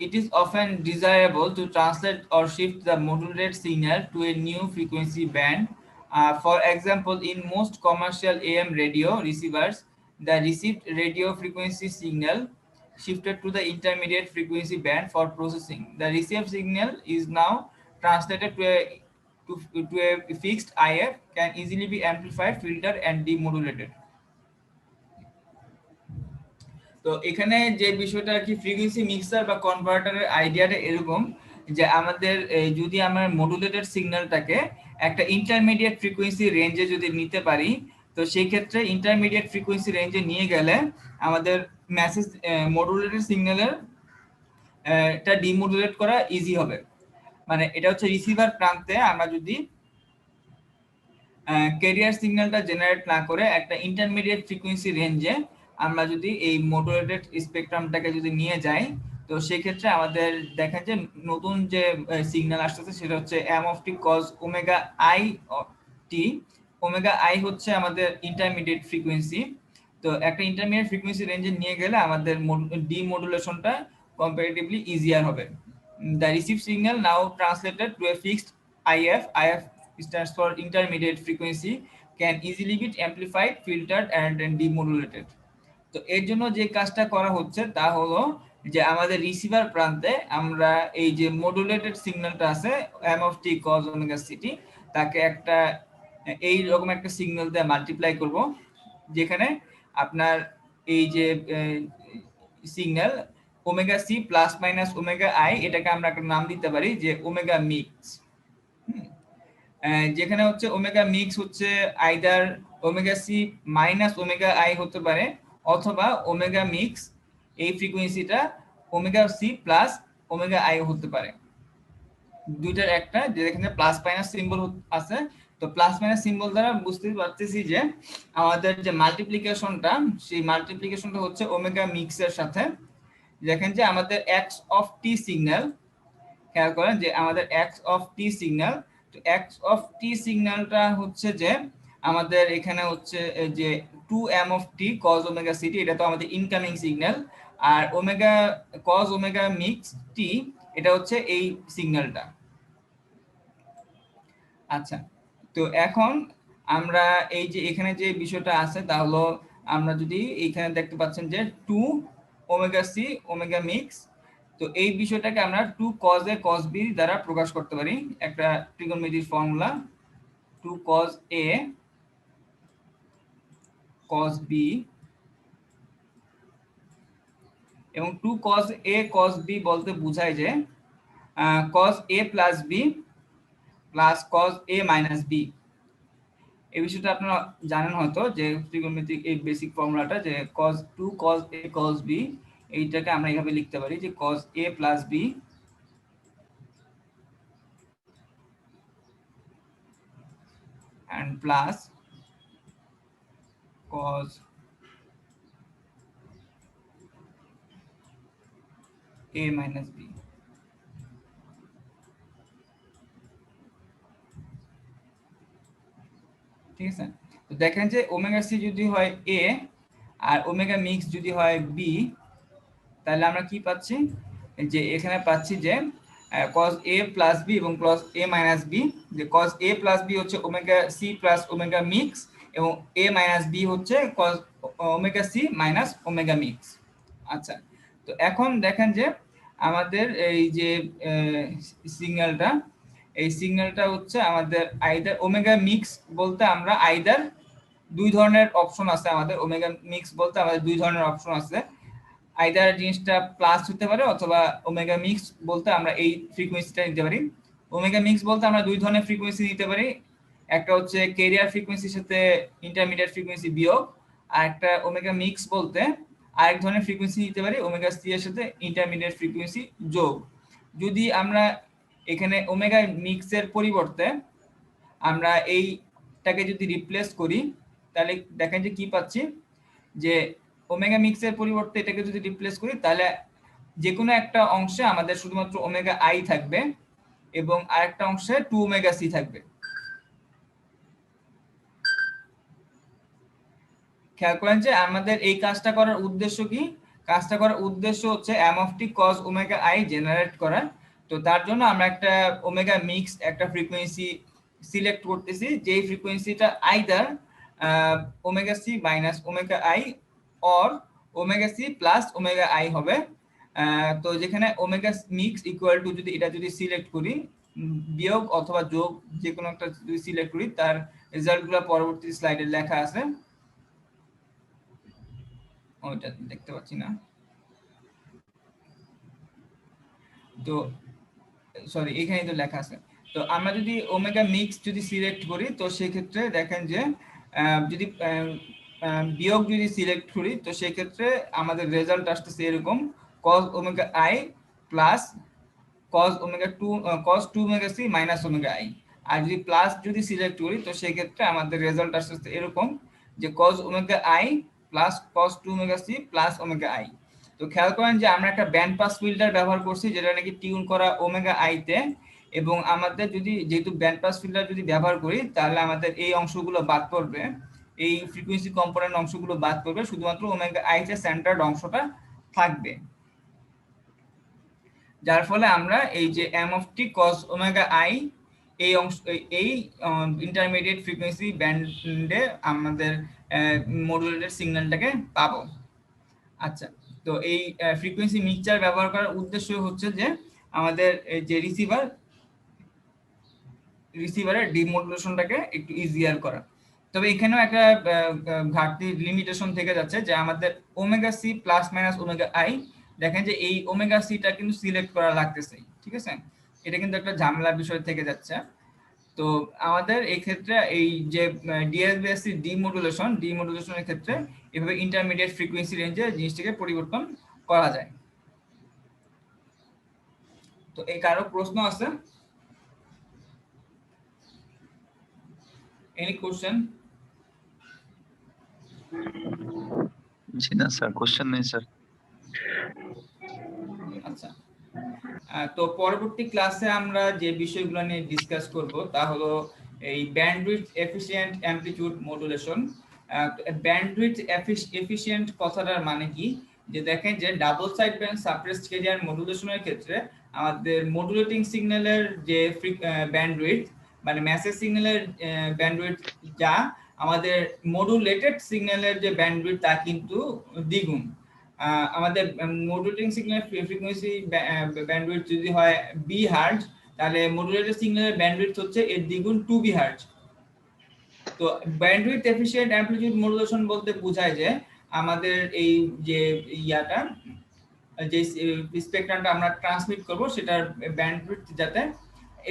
it is often desirable to translate or shift the modulated signal to a new frequency band. For example, in most commercial AM radio receivers, the received radio frequency signal shifted to the intermediate frequency band for processing. The received signal is now translated to a fixed IF, can easily be amplified, filtered and demodulated. তো এখানে যে বিষয়টা আর কি, frequency mixer বা কনভার্টারের আইডিয়াটা এরকম যে আমাদের যদি আমরা মডুলেটেড সিগন্যালটাকে একটা ইন্টারমিডিয়েট ফ্রিকোয়েন্সি রেঞ্জে যদি নিতে পারি, তো সেই ক্ষেত্রে ইন্টারমিডিয়েট ফ্রিকোয়েন্সি রেঞ্জে নিয়ে গেলে আমাদের মেসেজ মডুলেটেড সিগন্যালের এটা ডিমodulate করা ইজি হবে। মানে এটা হচ্ছে রিসিভার প্রান্তে আমরা যদি ক্যারিয়ার সিগন্যালটা জেনারেট না করে একটা ইন্টারমিডিয়েট ফ্রিকোয়েন্সি রেঞ্জে আমরা যদি এই মডুলেটেড স্পেকট্রামটাকে যদি নিয়ে যাই, তো সেই ক্ষেত্রে আমাদের দেখেন যে নতুন যে সিগন্যাল আসতেছে সেটা হচ্ছে M of T cos omega I T. Omega I হচ্ছে আমাদের ইন্টারমিডিয়েট ফ্রিকোয়েন্সি। তো একটা ইন্টারমিডিয়েট ফ্রিকোয়েন্সি রেঞ্জে নিয়ে গেলে আমাদের ডিমodulation comparatively easier হবে। The received signal now translated to a fixed IF. IF stands for intermediate frequency, can easily be amplified, filtered and then demodulated. তো এর জন্য যে কাজটা করা হচ্ছে তা হলো যে আমাদের রিসিভার প্রান্তে আমরা এই যে মডুলেটেড সিগন্যালটা আছে M of T cos omega C T, তাকে একটা এই রকম একটা সিগন্যাল দিয়ে মাল্টিপ্লাই করব, যেখানে আপনার এই যে signal omega C plus minus omega I, এটাকে আমরা একটা নাম দিতে পারি যে ওমেগা মিক্স। যেখানে হচ্ছে ওমেগা মিক্স হচ্ছে either omega C minus omega I হতে পারে, অথবা ওমেগা মিক্স এই ফ্রিকোয়েন্সিটা omega C plus omega I হতে পারে। দুইটার একটা, যেখানে প্লাস মাইনাস সিম্বল আছে। তো প্লাস মাইনাস সিম্বল দ্বারা বুঝতে পারতেছি যে আমাদের যে মাল্টিপ্লিকেশনটা, সেই মাল্টিপ্লিকেশনটা হচ্ছে ওমেগা মিক্সের সাথে। দেখেন যে আমাদের এক্স অফ টি সিগন্যাল, খেয়াল করেন যে আমাদের এক্স অফ টি সিগন্যাল, তো এক্স অফ টি সিগন্যালটা হচ্ছে যে আমাদের এখানে হচ্ছে যে 2m of T cos omega city, এটা তো আমাদের ইনকামিং সিগন্যাল। আর ওমেগা কজ ওমেগা মিক্স টি, এটা হচ্ছে এই সিগন্যালটা। আচ্ছা, তো এখন আমরা এই যে এখানে যে বিষয়টা আছে তা হলো আমরা যদি এইখানে দেখতে পাচ্ছেন যে 2 ওমেগা সি ওমেগা মিক্স, তো এই বিষয়টাকে আমরা 2 cos a cos b দ্বারা প্রকাশ করতে পারি। একটা trigonometric formula 2 cos a cos b এবং 2 cos a cos b বলতে বোঝায় যে cos a plus b plus cos a minus b। এই বিষয়টা আপনারা জানেন হয়তো যে ত্রিগোণমিতিক এই বেসিক ফর্মুলাটা যে cos 2 cos a cos b, এইটাকে আমরা এইভাবে লিখতে পারি যে cos a plus b and plus cos a minus b। ঠিক আছে, তো দেখেন যে ওমেগা সি যদি হয় a আর ওমেগা মিক্স যদি হয় b, তাহলে আমরা কি পাচ্ছি যে এখানে পাচ্ছি যে cos a plus b এবং cos a minus b, যে cos a plus b হচ্ছে omega C plus omega mix এবং a minus b হচ্ছে cos omega C minus omega mix. আচ্ছা, তো এখন দেখেন যে আমাদের এই যে সিগন্যালটা, এই সিগন্যালটা হচ্ছে আমাদের আইদার ওমেগা মিক্স বলতে আমরা আইদার দুই ধরনের অপশন আছে, আমাদের ওমেগা মিক্স বলতে আমাদের দুই ধরনের অপশন আছে, আইদার জিনিসটা প্লাস হতে পারে অথবা ওমেগা মিক্স বলতে আমরা এই ফ্রিকোয়েন্সিটা নিতে পারি। ওমেগা মিক্স বলতে আমরা দুই ধরনের ফ্রিকোয়েন্সি নিতে পারি, একটা হচ্ছে ক্যারিয়ার ফ্রিকোয়েন্সির সাথে ইন্টারমিডিয়েট ফ্রিকোয়েন্সি বিয়োগ, আর একটা ওমেগা মিক্স বলতে আরেক ধরনের ফ্রিকোয়েন্সি নিতে পারি ওমেগা সি এর সাথে ইন্টারমিডিয়েট ফ্রিকোয়েন্সি যোগ। যদি আমরা এখানে ওমেগা মিক্সের পরিবর্তে আমরা এইটাকে যদি রিপ্লেস করি তাহলে দেখেন যে কি পাচ্ছি যে ওমেগা মিক্সের পরিবর্তে এটাকে যদি রিপ্লেস করি তাহলে যে কোনো একটা অংশে আমাদের শুধুমাত্র ওমেগা আই থাকবে এবং আরেকটা অংশে 2 ওমেগা সি থাকবে। খেয়াল করেন যে আমাদের এই কাজটা করার উদ্দেশ্য কি? কাজটা করার উদ্দেশ্য হচ্ছে m of t cos omega I generate করা। তো তার জন্য আমরা একটা ওমেগা মিক্স একটা ফ্রিকোয়েন্সি সিলেক্ট করতেছি, যেই ফ্রিকোয়েন্সিটা either omega C minus omega I or omega C plus omega I হবে। তো যেখানে ওমেগা মিক্স ইকুয়াল টু যদি এটা যদি সিলেক্ট করি বিয়োগ অথবা যোগ যে কোনো একটা যদি সিলেক্ট করি তার রেজাল্টগুলো পরবর্তী স্লাইডে লেখা আছে, ওইটা দেখতে পাচ্ছি না, তো সরি এখানেই তো লেখা আছে। তো আমরা যদি ওমেগা মিক্স যদি সিলেক্ট করি তো সেই ক্ষেত্রে দেখেন যে যদি বিয়োগ যদি সিলেক্ট করি তো সেই ক্ষেত্রে আমাদের রেজাল্ট আসতেছে এরকম cos omega I plus cos omega 2 cos 2 omega C minus omega I. আর যদি প্লাস যদি সিলেক্ট করি তো সেই ক্ষেত্রে আমাদের রেজাল্ট আসতেছে এরকম যে cos omega I plus cos 2 omega C plus omega I. তো খেয়াল করেন যে আমরা একটা ব্যান্ড পাস ফিল্টার ব্যবহার করছি যেটা নাকি টিউন করা ওমেগা আই তে, এবং আমাদের যদি যেহেতু ব্যান্ড পাস ফিল্টার যদি ব্যবহার করি তাহলে আমাদের এই অংশগুলো বাদ পড়বে, এই ফ্রিকোয়েন্সি কম্পোনেন্ট অংশগুলো বাদ পড়বে, শুধুমাত্র ওমেগা আই তে সেন্টার্ড অংশটা থাকবে, যার ফলে আমরা এই যে m of t cos omega I এই অংশ এই ইন্টারমিডিয়েট ফ্রিকোয়েন্সি ব্যান্ডে আমাদের মডুলেটেড সিগন্যালটাকে পাবো। আচ্ছা, তো এই ফ্রিকোয়েন্সি মিক্সচার ব্যবহার করার উদ্দেশ্য হচ্ছে যে আমাদের যে রিসিভারের ডিমodulation-টাকে একটু ইজিয়ার করা। তবে এখানেও একটা ঘাটতি লিমিটেশন থেকে যাচ্ছে যে আমাদের omega C plus minus omega I, দেখেন যে এই ওমেগা সিটা কিন্তু সিলেক্ট করা লাগতেছে, ঠিক আছে, এটা কিন্তু একটা ঝামেলার বিষয় থেকে যাচ্ছে। তো আমাদের এই ক্ষেত্রে এই যে ডিএসবিএসসি ডিমodulationের ক্ষেত্রে এভাবে ইন্টারমিডিয়েট ফ্রিকোয়েন্সি রেঞ্জে জিনিসটাকে পরিবর্তন করা যায়। তো এই কারো প্রশ্ন আছে? Any question? জি না স্যার, কোশ্চেন নেই স্যার। আচ্ছা, তো পরবর্তী ক্লাসে আমরা যে বিষয়গুলো নিয়ে ডিসকাস করব তা হলো এই bandwidth efficient amplitude modulation. Bandwidth efficient কথাটার মানে কি, যে দেখেন যে double side band suppressed carrier মডুলেশনের ক্ষেত্রে আমাদের মডুলেটিং সিগন্যালের যে ব্যান্ডউইডথ মানে মেসেজ সিগন্যালের ব্যান্ডউইডথ যা আমাদের মডুলেটেড সিগন্যালের যে ব্যান্ডউইথ তা কিন্তু দ্বিগুণ। আমাদের মডুলেটিং সিগন্যাল ফ্রিকোয়েন্সি ব্যান্ডউইথ যদি হয় বি হার্টজ, তাহলে মডুলেটেড সিগন্যালের ব্যান্ডউইথ হচ্ছে এর দ্বিগুণ 2B হার্টজ। তো ব্যান্ডউইথ এফিশিয়েন্ট অ্যামপ্লিটিউড মডুলেশন বলতে বোঝায় যে আমাদের এই যে ইয়াটা, যে স্পেকট্রামটা আমরা ট্রান্সমিট করব সেটার ব্যান্ডউইথ যাতে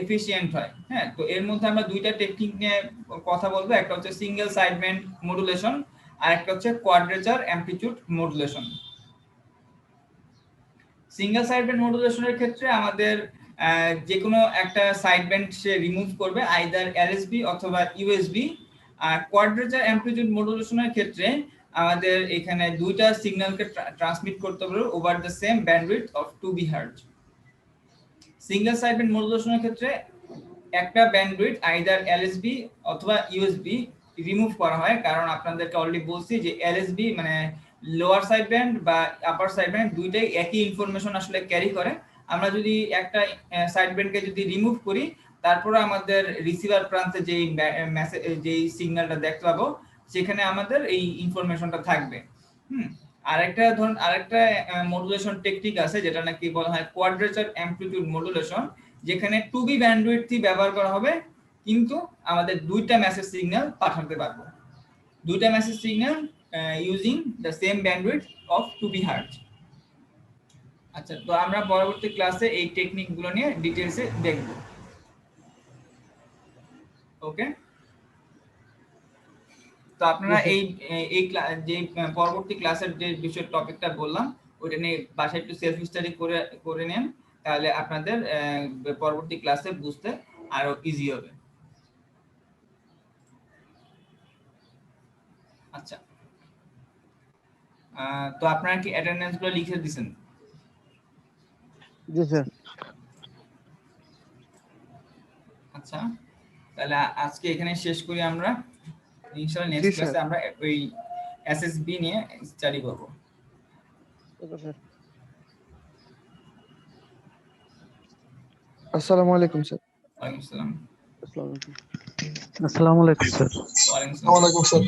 এফিশিয়েন্ট হয়। হ্যাঁ, তো এর মধ্যে আমরা দুইটা টেকনিক নিয়ে কথা বলবো, একটা হচ্ছে সিঙ্গেল সাইড ব্যান্ড মডুলেশন আর একটা হচ্ছে quadrature amplitude modulation. Single side band মডুলেশনের ক্ষেত্রে আমাদের যে কোনো একটা সাইড ব্যান্ড সে রিমুভ করবে, আইদার এলএসবি অথবা ইউএসবি। আর কোয়াড্রেচার অ্যামপ্লিটিউড মডুলেশনের ক্ষেত্রে আমাদের এখানে দুইটা সিগন্যালকে ট্রান্সমিট করতে হবে over the same bandwidth of 2B hertz. Single side band মডুলেশনের ক্ষেত্রে একটা ব্যান্ডউইথ আইদার এলএসবি অথবা ইউএসবি রিমুভ করা হয়, কারণ আপনাদেরকে অলরেডি বলছি যে এলএসবি মানে লোয়ার সাইড ব্যান্ড বা আপার সাইড ব্যান্ড দুইটাই একই ইনফরমেশন আসলে ক্যারি করে। আমরা যদি একটা সাইড ব্যান্ডকে যদি রিমুভ করি, তারপরে আমাদের রিসিভার প্রান্তে যেই মেসেজ যেই সিগন্যালটা দেখতে পাবো সেখানে আমাদের এই ইনফরমেশনটা থাকবে। আরেকটা ধরুন আরেকটা মডুলেশন টেকনিক আছে যেটা নাকি বলা হয় কোয়াড্রেচার অ্যামপ্লিটিউড মডুলেশন, যেখানে 2B ব্যান্ডউইথই ব্যবহার করা হবে, কিন্তু আমাদের দুইটা মেসেজ সিগন্যাল পাঠাতে পারবো, দুইটা message signal using the same bandwidth of 2B hertz. আচ্ছা, তো আমরা পরবর্তী ক্লাসে এই টেকনিকগুলো নিয়ে ডিটেইলসে দেখব। ওকে, তো আপনারা এই যে পরবর্তী ক্লাসের যে বিষয় টপিকটা বললাম ওইটা নিয়ে বাসায় একটু সেলফ স্টাডি করে নেন, তাহলে আপনাদের পরবর্তী ক্লাসে বুঝতে আরো ইজি হবে। আচ্ছা, তো আপনারা কি অ্যাটেন্ডেন্স গুলো লিখে দিবেন? জি স্যার। আচ্ছা, তাহলে আজকে এখানে শেষ করি আমরা। ইনশাআল্লাহ নেক্সট ক্লাসে আমরা ওই এসএসবি নিয়ে স্টাডি করব। Okay sir. আসসালামু আলাইকুম স্যার। ওয়ালাইকুম আসসালাম। আসসালামু আলাইকুম। আসসালামু আলাইকুম স্যার। ওয়ালাইকুম আসসালাম।